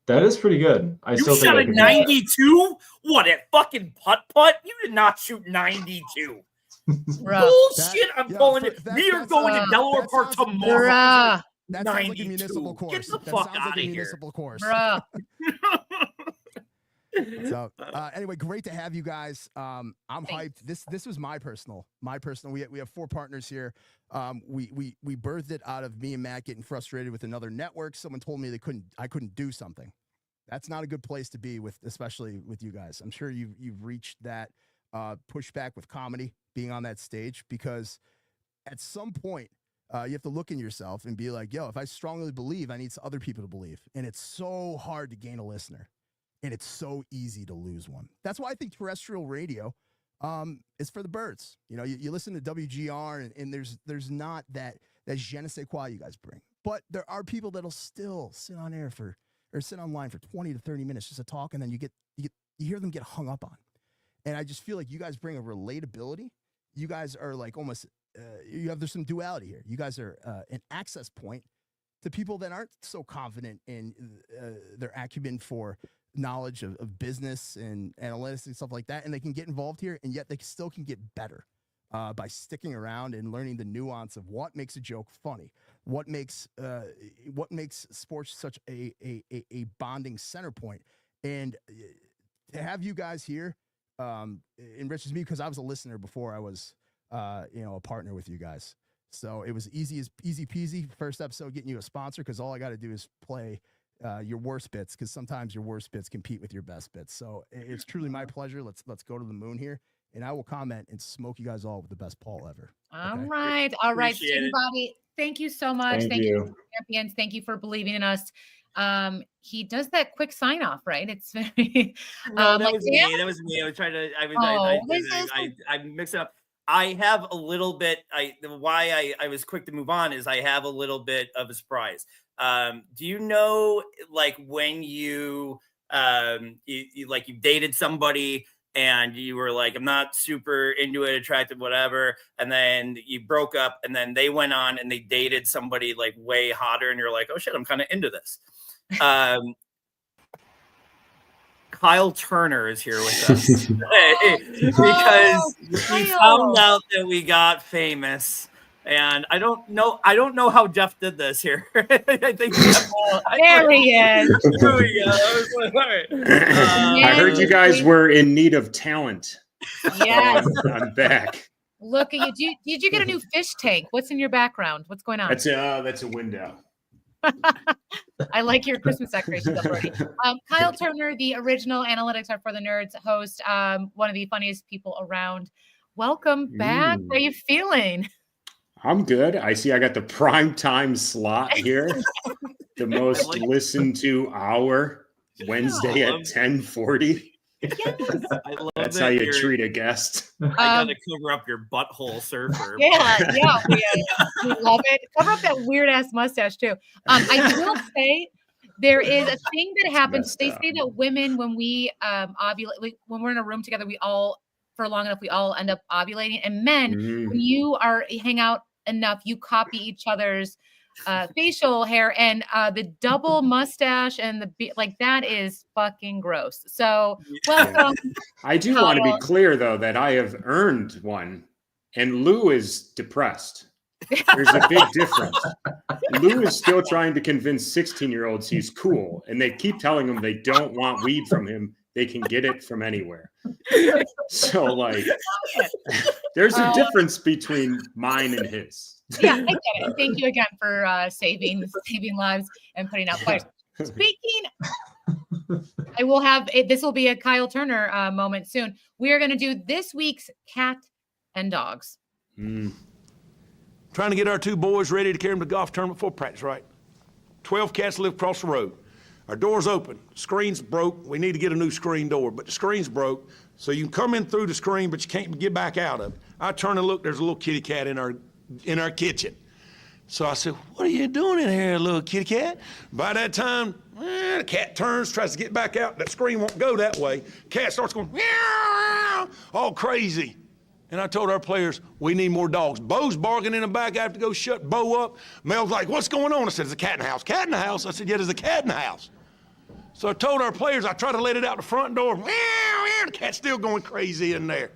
That is pretty good. I still shot think a 92. What, at fucking putt? You did not shoot 92. Bullshit! I'm pulling it. We are going to Delaware Park tomorrow. That sounds like a municipal course. Get the fuck out of here. Municipal course. So anyway, great to have you guys. I'm hyped. This was my personal. We have 4 partners here. We birthed it out of me and Matt getting frustrated with another network. Someone told me I couldn't do something. That's not a good place to be with, especially with you guys. I'm sure you've reached that pushback with comedy, being on that stage, because at some point you have to look in yourself and be like, yo, if I strongly believe, I need other people to believe. And it's so hard to gain a listener. And it's so easy to lose one. That's why I think terrestrial radio is for the birds. You know, you listen to WGR and there's not that je ne sais quoi you guys bring. But there are people that'll still sit on air or sit online for 20 to 30 minutes just to talk, and then you get you hear them get hung up on. And I just feel like you guys bring a relatability. You guys are like almost, there's some duality here. You guys are an access point to people that aren't so confident in their acumen for knowledge of business and analytics and stuff like that. And they can get involved here, and yet they still can get better by sticking around and learning the nuance of what makes a joke funny, what makes sports such a bonding center point. And to have you guys here enriches me, because I was a listener before I was, a partner with you guys. So it was easy peasy. First episode, getting you a sponsor, because all I got to do is play your worst bits, because sometimes your worst bits compete with your best bits. So it's truly my pleasure. Let's go to the moon here, and I will comment and smoke you guys all with the best Paul ever. All Okay? right. Student Bobby, thank you so much. Thank you, champions. Thank you for believing in us. He does that quick sign off, right? It's very no, that was me. That was me. I was trying to. I mixed it up. I have a little bit. Why I was quick to move on is I have a little bit of a surprise. Do you know, like, when you dated somebody and you were like, I'm not super into it, attractive, whatever, and then you broke up, and then they went on and they dated somebody like way hotter, and you're like, oh shit, I'm kind of into this. Kyle Turner is here with us because we found out that we got famous, and I don't know how Jeff did this here. I think there he is. Here we go. All right. I heard you guys were in need of talent. Yes, I'm back. Look at you. Did you get a new fish tank? What's in your background? What's going on? That's a window. I like your Christmas decorations already. Kyle Turner, the original Analytics Are for the Nerds host, one of the funniest people around. Welcome back. How are you feeling? I'm good. I see I got the prime time slot here. The most listened to hour, Wednesday at 10:40. Yes. I love That's how you treat a guest. I gotta cover up your butthole, surfer. Yeah, we love it. Cover up that weird ass mustache too. I will say there is a thing that happens. They say that women, when we ovulate, like, when we're in a room together, we all, for long enough, we all end up ovulating. And men, when you hang out enough, you copy each other's facial hair, and the double mustache and that is fucking gross. So welcome. I do want to be clear though that I have earned one, and Lou is depressed. There's a big difference. Lou is still trying to convince 16-year-olds he's cool, and they keep telling him they don't want weed from him. They can get it from anywhere. So, like, there's a difference between mine and his. Yeah, I get it. Thank you again for saving lives and putting out fires. Speaking, I will have it. This will be a Kyle Turner moment soon. We are going to do this week's cat and dogs. Trying to get our two boys ready to carry them to golf tournament for practice, right? 12 cats live across the road. Our door's open. Screen's broke. We need to get a new screen door, but the screen's broke. So you can come in through the screen, but you can't get back out of it. I turn and look, there's a little kitty cat in our kitchen. So I said, what are you doing in here, little kitty cat? By that time, the cat turns, tries to get back out. That screen won't go that way. Cat starts going, meow, all crazy. And I told our players, we need more dogs. Bo's barking in the back. I have to go shut Bo up. Mel's like, what's going on? I said, there's a cat in the house. Cat in the house? I said, yeah, there's a cat in the house. So I told our players, I tried to let it out the front door. Meow, meow, the cat's still going crazy in there.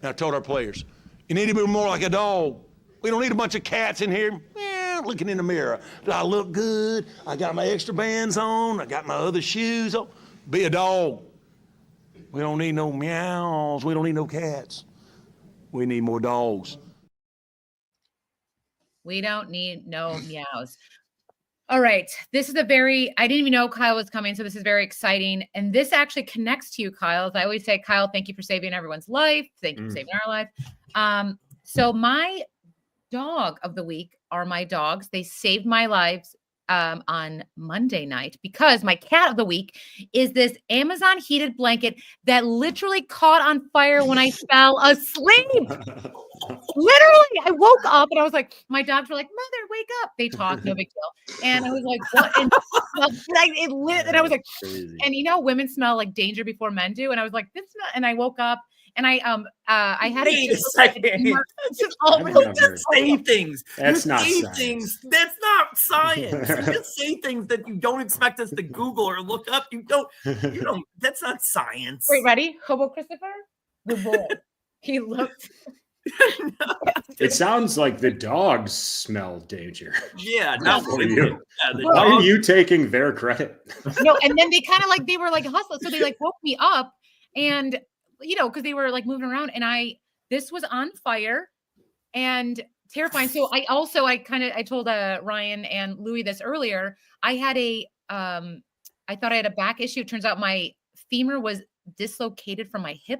And I told our players, you need to be more like a dog. We don't need a bunch of cats in here. Meow, looking in the mirror. Do I look good? I got my extra bands on. I got my other shoes on. Be a dog. We don't need no meows. We don't need no cats. We need more dogs. We don't need no meows. All right. This is I didn't even know Kyle was coming, so this is very exciting. And this actually connects to you, Kyle. As I always say, Kyle, thank you for saving everyone's life. Thank you for saving our life. So my dog of the week are my dogs. They saved my lives on Monday night, because my cat of the week is this Amazon heated blanket that literally caught on fire when I fell asleep. Literally, I woke up and I was like, my dogs were like, "Mother, wake up." They talk, no big deal. And I was like, "What?" And like it lit, and I was like, Crazy. and women smell like danger before men do. And I was like, "This smell," and I woke up and I had Wait a second. This is all I've real. never heard. Say things. That's You not say science. things. That's not science. You just say things that you don't expect us to Google or look up. You don't. That's not science. Wait, ready? Hobo Christopher? Good boy. He looked. It sounds like the dogs smell danger. Yeah, not For women. you. Yeah, the Why are dogs- you taking their credit? No, and then they kind of like, they were like hustling. So they like woke me up and, because they were like moving around and this was on fire and terrifying. So I told Ryan and Louis this earlier. I thought I had a back issue. It turns out my femur was dislocated from my hip.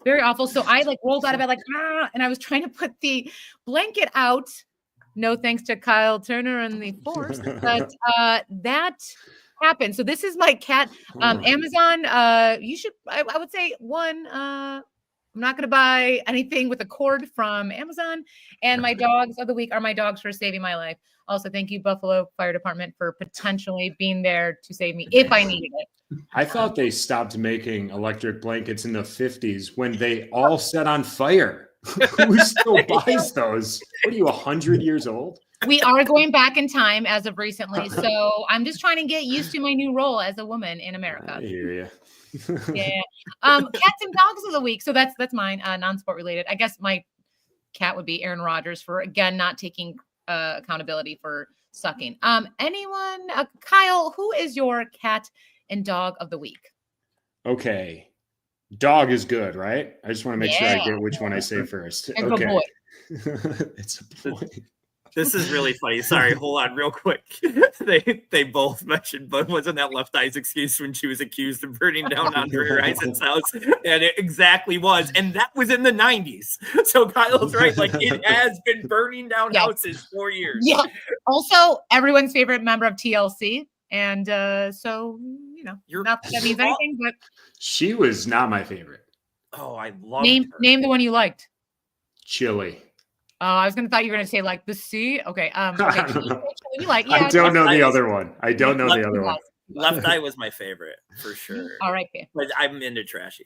Very awful. So I like rolled out of bed like, and I was trying to put the blanket out. No thanks to Kyle Turner and the force, but that happened. So this is my cat. Amazon. You should. I would say one. I'm not going to buy anything with a cord from Amazon. And my dogs of the week are my dogs for saving my life. Also, thank you, Buffalo Fire Department, for potentially being there to save me if I needed it. I thought they stopped making electric blankets in the 50s when they all set on fire. Who still buys those? What are you, 100 years old? We are going back in time as of recently. So I'm just trying to get used to my new role as a woman in America. I hear you. Yeah. Cats and dogs of the week. So that's mine, non-sport related. I guess my cat would be Aaron Rodgers for, again, not taking accountability for sucking. Anyone, Kyle, who is your cat and dog of the week? Okay. Dog is good, right? I just want to make sure I Yeah. get which one I say first. Good Okay. boy. It's a boy. This is really funny. Sorry, hold on real quick. They both mentioned, but wasn't that Left Eye's excuse when she was accused of burning down Andre Rison's house? And it exactly was. And that was in the 90s. So Kyle's right. Like, it has been burning down Yeah. houses for years. Yeah. Also, everyone's favorite member of TLC. And so, not that that means anything, but She was not my favorite. Oh, I love name the one you liked. Chili. Oh, I was gonna thought you were gonna say like the sea. Okay. Okay. We like. I Yeah. don't know the Left other one. I don't know the other one. Left Eye was my favorite for sure. All right. But I'm into trashy.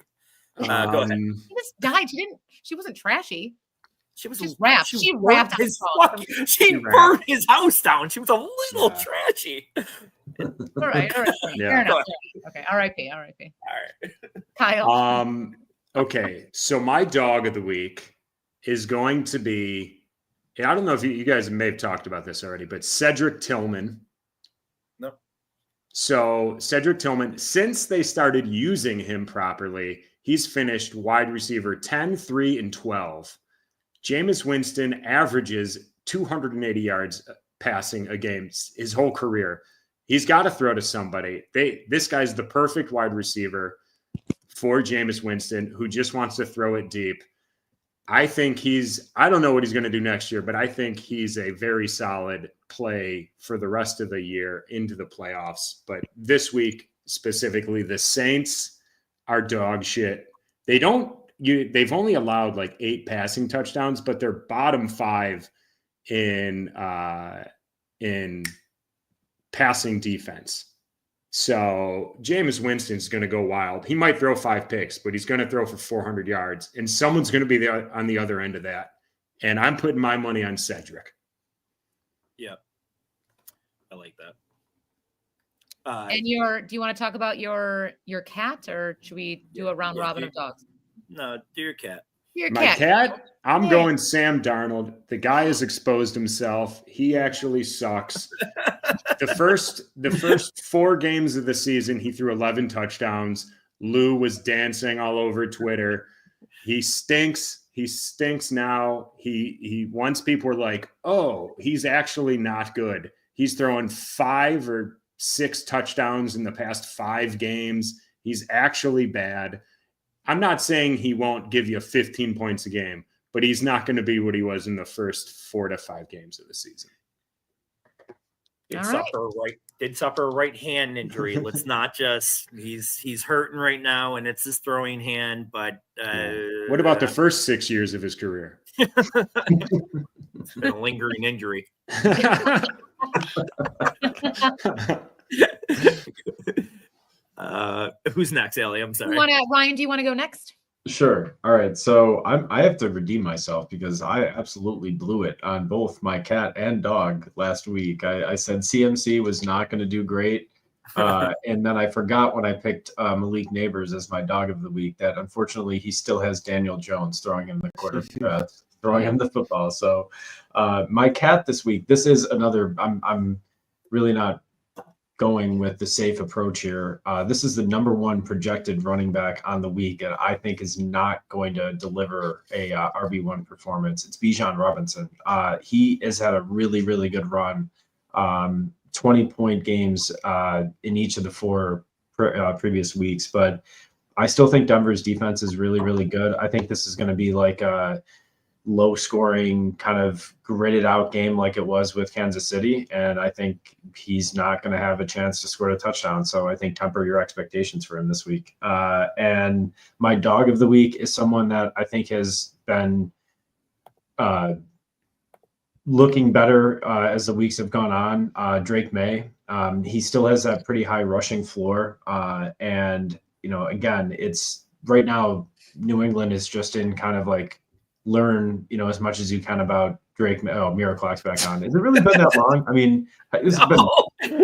Go ahead. She just died. She wasn't trashy. She was Just wrapped. She burned wrapped his on fucking, she wrapped. burned his house down. She was a little Yeah. trashy. All right. Fair Yeah. enough. Okay. R.I.P. All right. Kyle. Okay. So my dog of the week is going to be, and I don't know if you guys may have talked about this already, but Cedric Tillman. No. So Cedric Tillman, since they started using him properly, he's finished wide receiver 10, 3, and 12. Jameis Winston averages 280 yards passing a game his whole career. He's got to throw to somebody. This guy's the perfect wide receiver for Jameis Winston, who just wants to throw it deep. I think I don't know what he's going to do next year, but I think he's a very solid play for the rest of the year into the playoffs. But this week, specifically, the Saints are dog shit. They've only allowed like 8 passing touchdowns, but they're bottom 5 in passing defense. So Jameis Winston's going to go wild. He might throw 5 picks, but he's going to throw for 400 yards, and someone's going to be there on the other end of that. And I'm putting my money on Cedric. Yeah. I like that. And do you want to talk about your cat, or should we do a round robin of dogs? No, do your cat. Your My cat, I'm going Sam Darnold. The guy has exposed himself. He actually sucks. The first 4 games of the season, he threw 11 touchdowns. Lou was dancing all over Twitter. He stinks. He stinks now. He once people were like, oh, he's actually not good. He's throwing 5 or 6 touchdowns in the past 5 games. He's actually bad. I'm not saying he won't give you 15 points a game, but he's not going to be what he was in the first 4 to 5 games of the season. Did All right. suffer a right hand injury. Let's not just he's hurting right now, and it's his throwing hand. But what about the first 6 years of his career? It's been a lingering injury. Who's next, Ellie? I'm sorry. Ryan, do you want to go next? Sure. All right. So I have to redeem myself because I absolutely blew it on both my cat and dog last week. I said CMC was not going to do great. And then I forgot when I picked Malik Neighbors as my dog of the week that unfortunately he still has Daniel Jones throwing him throwing him the football. So my cat this week, this is another, I'm really not going with the safe approach here. This is the number one projected running back on the week, and I think is not going to deliver a RB1 performance. It's Bijan Robinson. He has had a really, really good run. 20-point games in each of the four previous weeks, but I still think Denver's defense is really, really good. I think this is going to be like a low scoring kind of gritted out game like it was with Kansas City. And I think he's not going to have a chance to score a touchdown. So I think temper your expectations for him this week. And my dog of the week is someone that I think has been looking better as the weeks have gone on. Drake May. He still has that pretty high rushing floor. And, again, it's right now, New England is just in kind of like, learn as much as you can about Drake. Oh, Mira Clock's back on. Has it really been that long? I mean,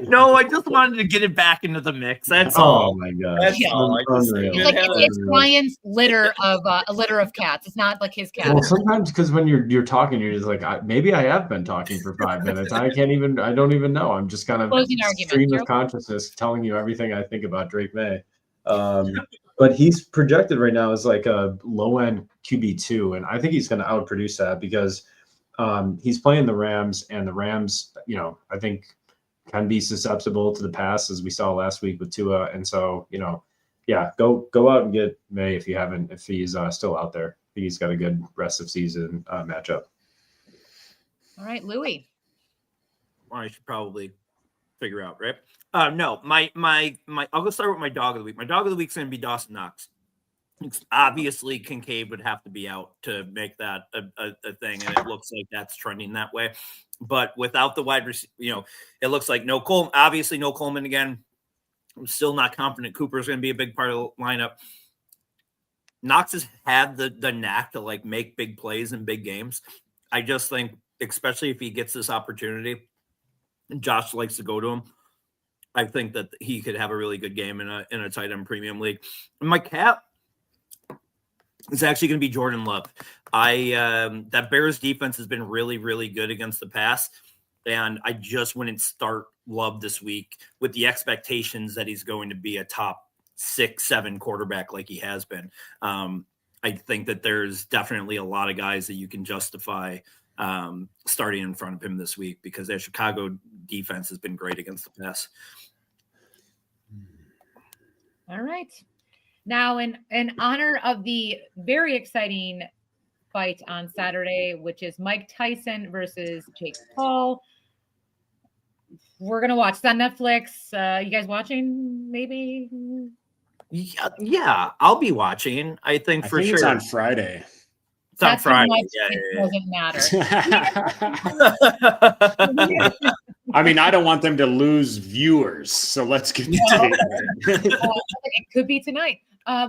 no, I just wanted to get it back into the mix. That's all. Oh my god, that's all. It's Ryan's litter of a litter of cats. It's not like his cat. Well, sometimes because when you're talking, you're just like, maybe I have been talking for 5 minutes. I don't even know. I'm just kind of stream of consciousness telling you everything I think about Drake May. But he's projected right now as like a low-end QB2, and I think he's going to outproduce that because he's playing the Rams, and the Rams, I think can be susceptible to the pass as we saw last week with Tua. And so, go out and get May if he's still out there. I think he's got a good rest of season matchup. All right, Louis. Well, I should probably figure out, right? No, my I'll go start with my dog of the week. My dog of the week is going to be Dawson Knox. Obviously, Kincaid would have to be out to make that a thing, and it looks like that's trending that way. But without the wide receiver, it looks like no Coleman. Obviously, no Coleman again. I'm still not confident Cooper's going to be a big part of the lineup. Knox has had the knack to like make big plays in big games. I just think, especially if he gets this opportunity, and Josh likes to go to him, I think that he could have a really good game in a tight end premium league. And my cat is actually going to be Jordan Love. That Bears defense has been really, really good against the pass. And I just wouldn't start Love this week with the expectations that he's going to be a top 6-7 quarterback like he has been. I think that there's definitely a lot of guys that you can justify starting in front of him this week because their Chicago defense has been great against the pass. All right. Now, in honor of the very exciting fight on Saturday, which is Mike Tyson versus Jake Paul, we're going to watch that on Netflix. You guys watching maybe? Yeah, I'll be watching. I think sure. It's on Friday. It's on Friday. It doesn't matter. I mean, I don't want them to lose viewers, so let's get to it. It could be tonight.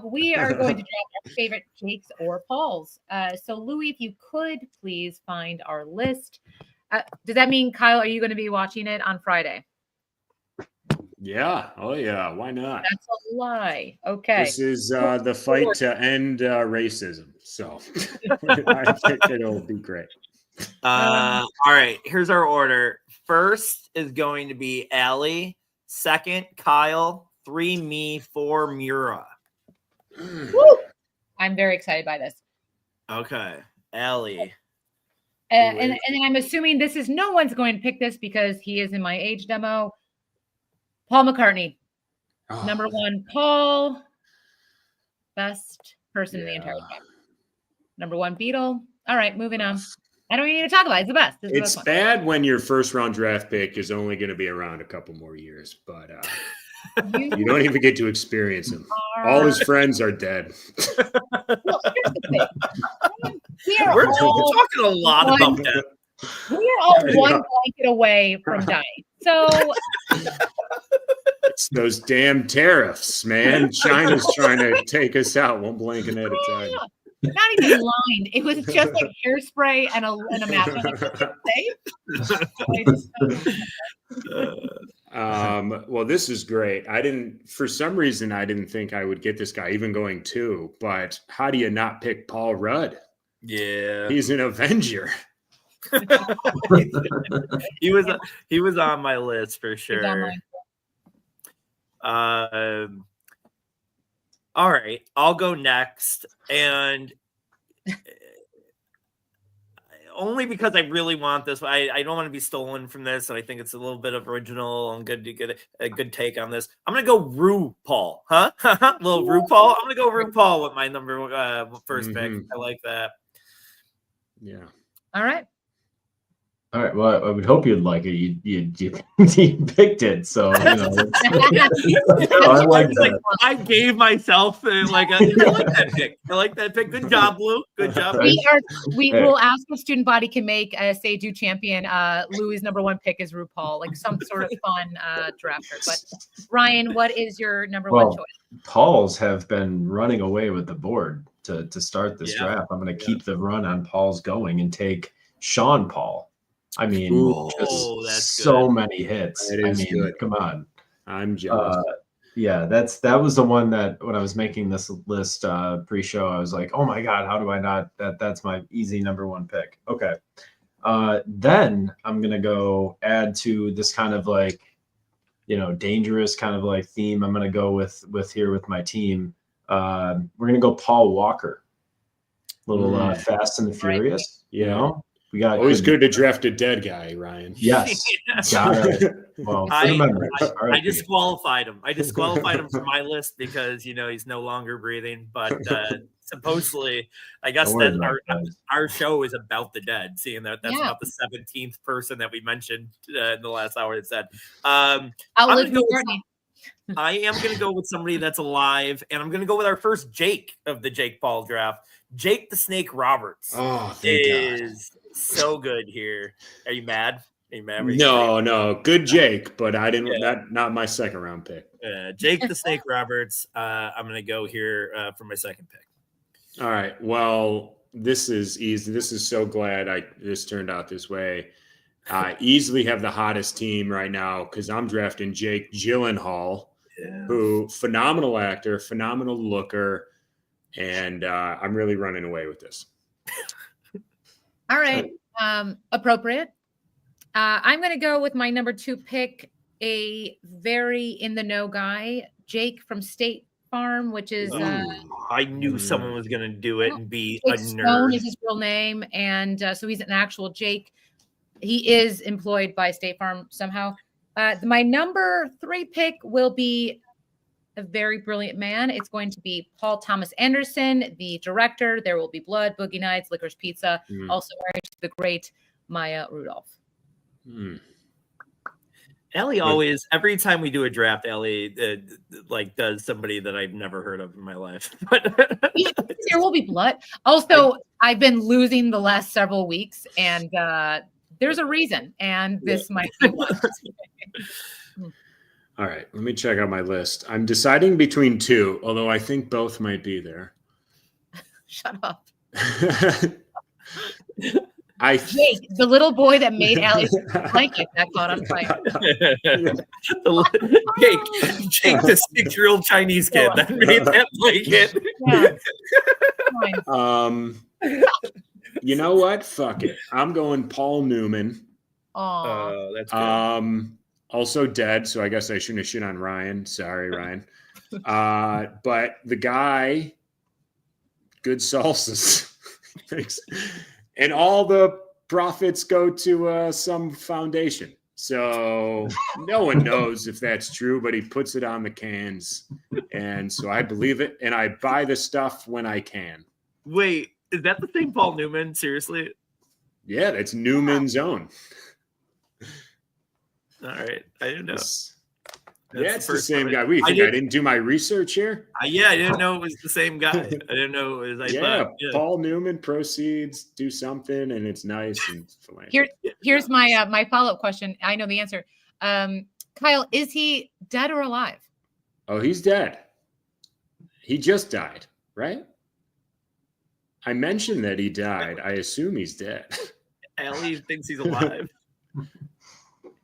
We are going to draft our favorite Jakes or Pauls. So, Louis, if you could please find our list. Does that mean, Kyle, are you going to be watching it on Friday? Yeah. Oh, yeah. Why not? That's a lie. Okay. This is the fight to end racism. So I think it'll be great. All right. Here's our order. First is going to be Allie. Second, Kyle. 3, me. 4, Mura. Woo! I'm very excited by this. Okay. Allie. And then I'm assuming no one's going to pick this because he is in my age demo. Paul McCartney. Number 1, Paul. Best person in the entire time. Number 1, Beatle. All right, moving on. I don't even need to talk about it. It's the best. It's the It's best one. bad when your first round draft pick is only going to be around a couple more years, but you don't even get to experience him. All his friends are dead. Well, here's the thing. We're talking a lot about that. We are all one blanket away from dying. So It's those damn tariffs, man. China's trying to take us out one blanket at a time. not even lined. It was just like hairspray and a mask. Well, this is great. For some reason, I didn't think I would get this guy even going 2, but how do you not pick Paul Rudd? Yeah. He's an Avenger. He was on my list for sure. All right, I'll go next, and only because I really want this. I don't want to be stolen from this, and I think it's a little bit of original and good to get a good take on this. I'm gonna go RuPaul, huh? Little RuPaul. I'm gonna go RuPaul with my number first pick. I like that. Yeah. All right. All right. Well, I would hope you'd like it. You picked it, so you know. I like that. I gave myself I like that pick. I like that pick. Good job, Lou. Good job. We will ask if student body can make a say do champion. Louis' number 1 pick is RuPaul, like some sort of fun drafter. But Ryan, what is your number 1 choice? Paul's have been running away with the board to start this draft. I'm going to keep the run on Paul's going and take Sean Paul. I mean, so many hits. It is good. Come on. I'm jealous. Yeah, that was the one that when I was making this list pre-show, I was like, oh my God, how do I not? That's my easy number 1 pick. Okay. Then I'm going to go add to this kind of like, dangerous kind of like theme. I'm going to go with my team. We're going to go Paul Walker. Little Fast and the Furious, We got always good to draft a dead guy, Ryan. Yes. Got it. Well, I disqualified him. I disqualified him from my list because he's no longer breathing. But supposedly, I guess that our show is about the dead. Seeing that's about the 17th person that we mentioned in the last hour that said. I am going to go with somebody that's alive, and I'm going to go with our first Jake of the Jake Paul draft. Jake the Snake Roberts is so good here. Are you mad? Are you mad? No. Good Jake, but I didn't. Not my second round pick. Jake the Snake Roberts. I'm going to go here for my second pick. All right. Well, this is easy. This is so glad this turned out this way. I easily have the hottest team right now because I'm drafting Jake Gyllenhaal, who phenomenal actor, phenomenal looker. And I'm really running away with this. All right. Appropriate. I'm going to go with my number 2 pick, a very in the know guy, Jake from State Farm, which is. I knew someone was going to do it and be Jake a nerd. Stone is his real name. And so he's an actual Jake. He is employed by State Farm somehow. My number 3 pick will be a very brilliant man. It's going to be Paul Thomas Anderson, the director. There Will Be Blood, Boogie Nights, Licorice Pizza. Also married to the great Maya Rudolph. Ellie always, every time we do a draft, Ellie does somebody that I've never heard of in my life. There Will Be Blood. Also, I've been losing the last several weeks, and there's a reason, and this might be one. All right, let me check out my list. I'm deciding between 2, although I think both might be there. Shut up. Jake, the little boy that made Allie's blanket that caught on fire. Jake, the 6-year-old Chinese kid that made that blanket. You know what? Fuck it. I'm going Paul Newman. Oh, that's good. Also dead, so I guess I shouldn't have shit on Ryan. Sorry, Ryan. But the guy, good salsas. And all the profits go to some foundation. So no one knows if that's true, but he puts it on the cans. And so I believe it, and I buy the stuff when I can. Wait, is that the same Paul Newman? Seriously? Yeah, that's Newman's own. All right, I didn't know. Yeah, it's the first same time guy. What do you think? I didn't do my research here? Yeah, I didn't know it was the same guy. I didn't know it was. Yeah, Paul Newman proceeds, do something, and it's nice and philanthropic. Here's my my follow-up question. I know the answer. Kyle, is he dead or alive? Oh, he's dead. He just died, right? I mentioned that he died. I assume he's dead. Allie thinks he's alive.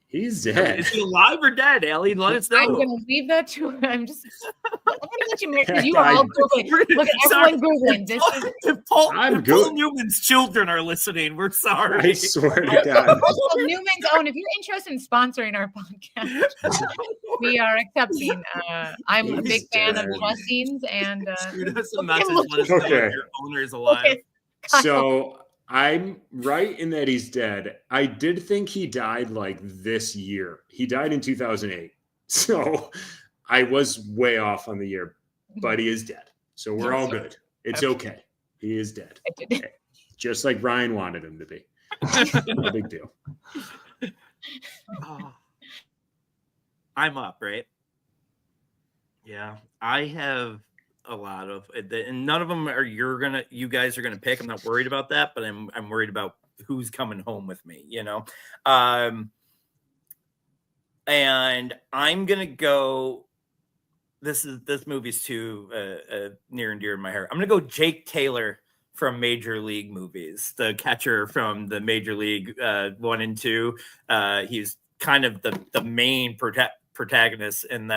He's dead. Is he alive or dead, Allie? Let us know. I'm going to leave that to him. I'm going to let you make because you are all Googling. Look at everyone Googling. This is Paul Newman's children are listening. We're sorry. I swear to God. Also, Newman's own. If you're interested in sponsoring our podcast, we are accepting. I'm a big fan of plus scenes and shoot us a message. Let us know if your owner is alive. Okay. So I'm right in that he's dead. I did think he died like this year. He died in 2008. So I was way off on the year, but he is dead. So we're all good. It's okay. He is dead. Okay. Just like Ryan wanted him to be. No big deal. I'm up, right? Yeah. I have a lot of, and none of them are you guys are gonna pick. I'm not worried about that, but I'm worried about who's coming home with me, you know. And I'm gonna go. This movie's too near and dear to my heart. I'm gonna go Jake Taylor from Major League movies, the catcher from the Major League 1 and 2. He's kind of the main protagonist in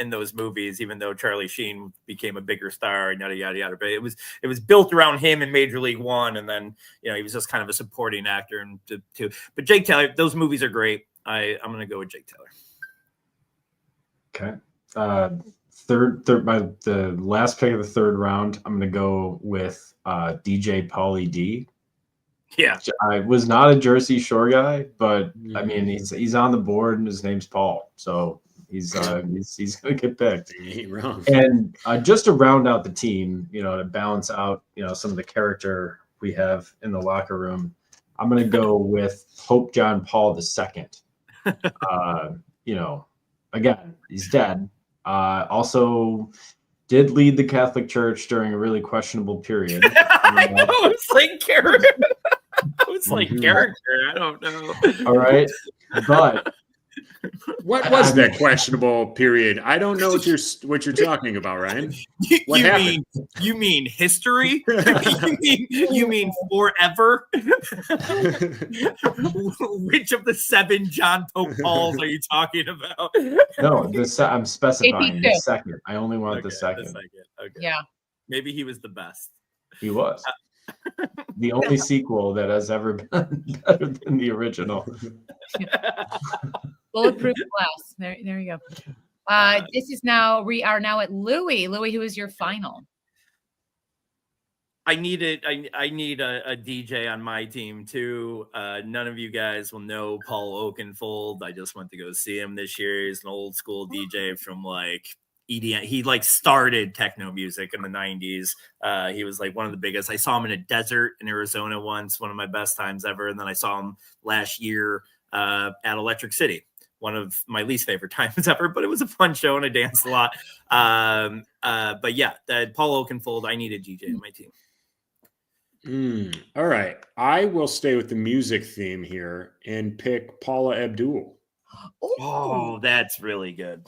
those movies, even though Charlie Sheen became a bigger star and yada yada yada. But it was built around him in Major League 1, and then he was just kind of a supporting actor and too. But Jake Taylor, those movies are great. I'm gonna go with Jake Taylor. Okay. The last pick of the third round, I'm gonna go with DJ Pauly D. Yeah, I was not a Jersey Shore guy, but I mean he's on the board and his name's Paul, so he's gonna get picked. You ain't wrong. And just to round out the team, to balance out some of the character we have in the locker room, I'm gonna go with Pope John Paul II. Again, he's dead. Also did lead the Catholic Church during a really questionable period. I know, it's like character. It's like character. I don't know. All right, but what was that questionable period? I don't know what you're talking about, Ryan. You mean history? you mean forever? Which of the 7 John Pope Pauls are you talking about? No, I'm specifying the second. I only want the second. Okay. Yeah. Maybe he was the best. He was. The only sequel that has ever been better than the original. Bulletproof glass. There you go. We are now at Louis. Louis, who is your final? I need a DJ on my team too. None of you guys will know Paul Oakenfold. I just went to go see him this year. He's an old school DJ from EDM. He started techno music in the 90s. He was one of the biggest. I saw him in a desert in Arizona once, one of my best times ever. And then I saw him last year at Electric City, one of my least favorite times ever, but it was a fun show and I danced a lot. But yeah, Paul Oakenfold, I need a DJ on my team. All right. I will stay with the music theme here and pick Paula Abdul. Oh, that's really good.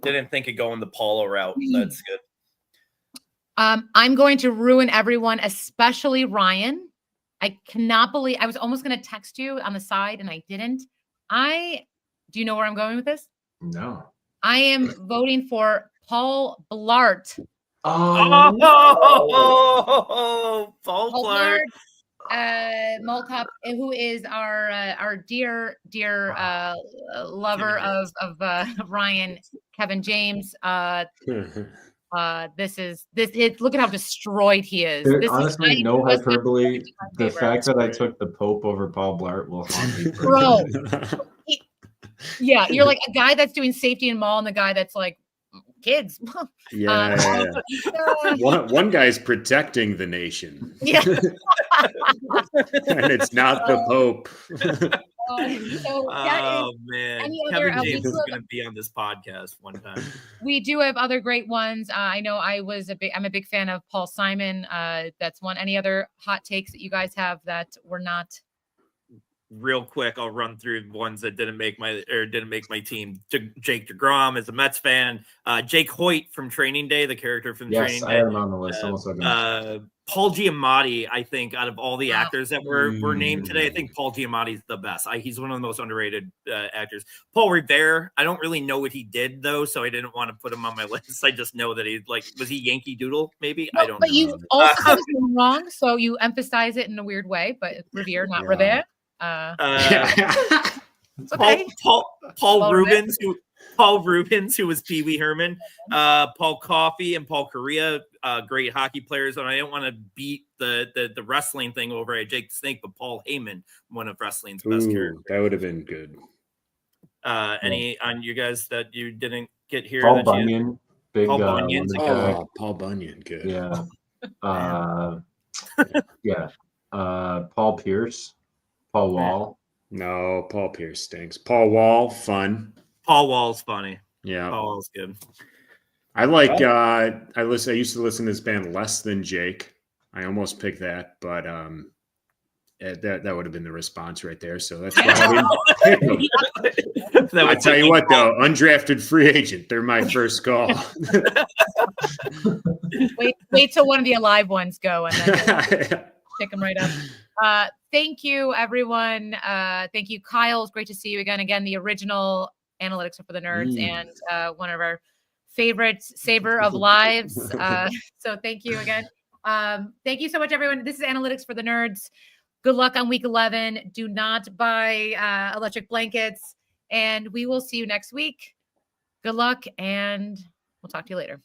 Didn't think of going the Paula route. That's good. I'm going to ruin everyone, especially Ryan. I cannot believe I was almost going to text you on the side and I didn't. Do you know where I'm going with this? No. I am voting for Paul Blart. Paul Blart. Mall Cop, who is our dear lover of Ryan, Kevin James. Look at how destroyed he is. Honestly, no hyperbole. The fact that I took the Pope over Paul Blart will haunt me. Bro. Yeah, you're like a guy that's doing safety in mall and the guy that's kids. Yeah. One guy's protecting the nation. Yeah. And it's not the Pope. So Oh man, any other, Kevin we James do is have- going to be on this podcast one time. we do have other great ones. I know I'm a big fan of Paul Simon. That's one. Any other hot takes that you guys have that were not? Real quick, I'll run through ones that didn't make my team. Jake DeGrom is a Mets fan. Jake Hoyt from Training Day, the character from Yes, Training I Day. had him on the list. Almost Paul Giamatti, I think, out of all the actors that were named today, I think Paul Giamatti's the best. He's one of the most underrated actors. Paul Revere, I don't really know what he did though, so I didn't want to put him on my list. I just know that was he Yankee Doodle? Maybe I don't know. But you also said his name wrong, so you emphasize it in a weird way. But Revere, not Revere. It's okay. Paul Rubens, who was Pee Wee Herman, Paul Coffey and Paul Correa, great hockey players. And I didn't want to beat the wrestling thing over at Jake the Snake, but Paul Heyman, one of wrestling's best characters. That would have been good. Any on you guys that you didn't get here? Paul Bunyan, big Paul Bunyan's a guy. Paul Bunyan, good. Yeah. Yeah. Paul Pierce, Paul Wall. No, Paul Pierce stinks. Paul Wall, fun. Paul Wall's funny. Yeah. Paul Wall's good. I like I used to listen to this band Less Than Jake. I almost picked that, but that would have been the response right there. So that's why I didn't pick them. I tell you what though, undrafted free agent, they're my first call. wait till one of the alive ones go and then pick them right up. Thank you, everyone. Thank you, Kyle. It's great to see you again. Again, the original Analytics are for the Nerds and one of our favorites, saver of lives. So thank you again. Thank you so much, everyone. This is Analytics for the Nerds. Good luck on week 11. Do not buy electric blankets. And we will see you next week. Good luck, and we'll talk to you later.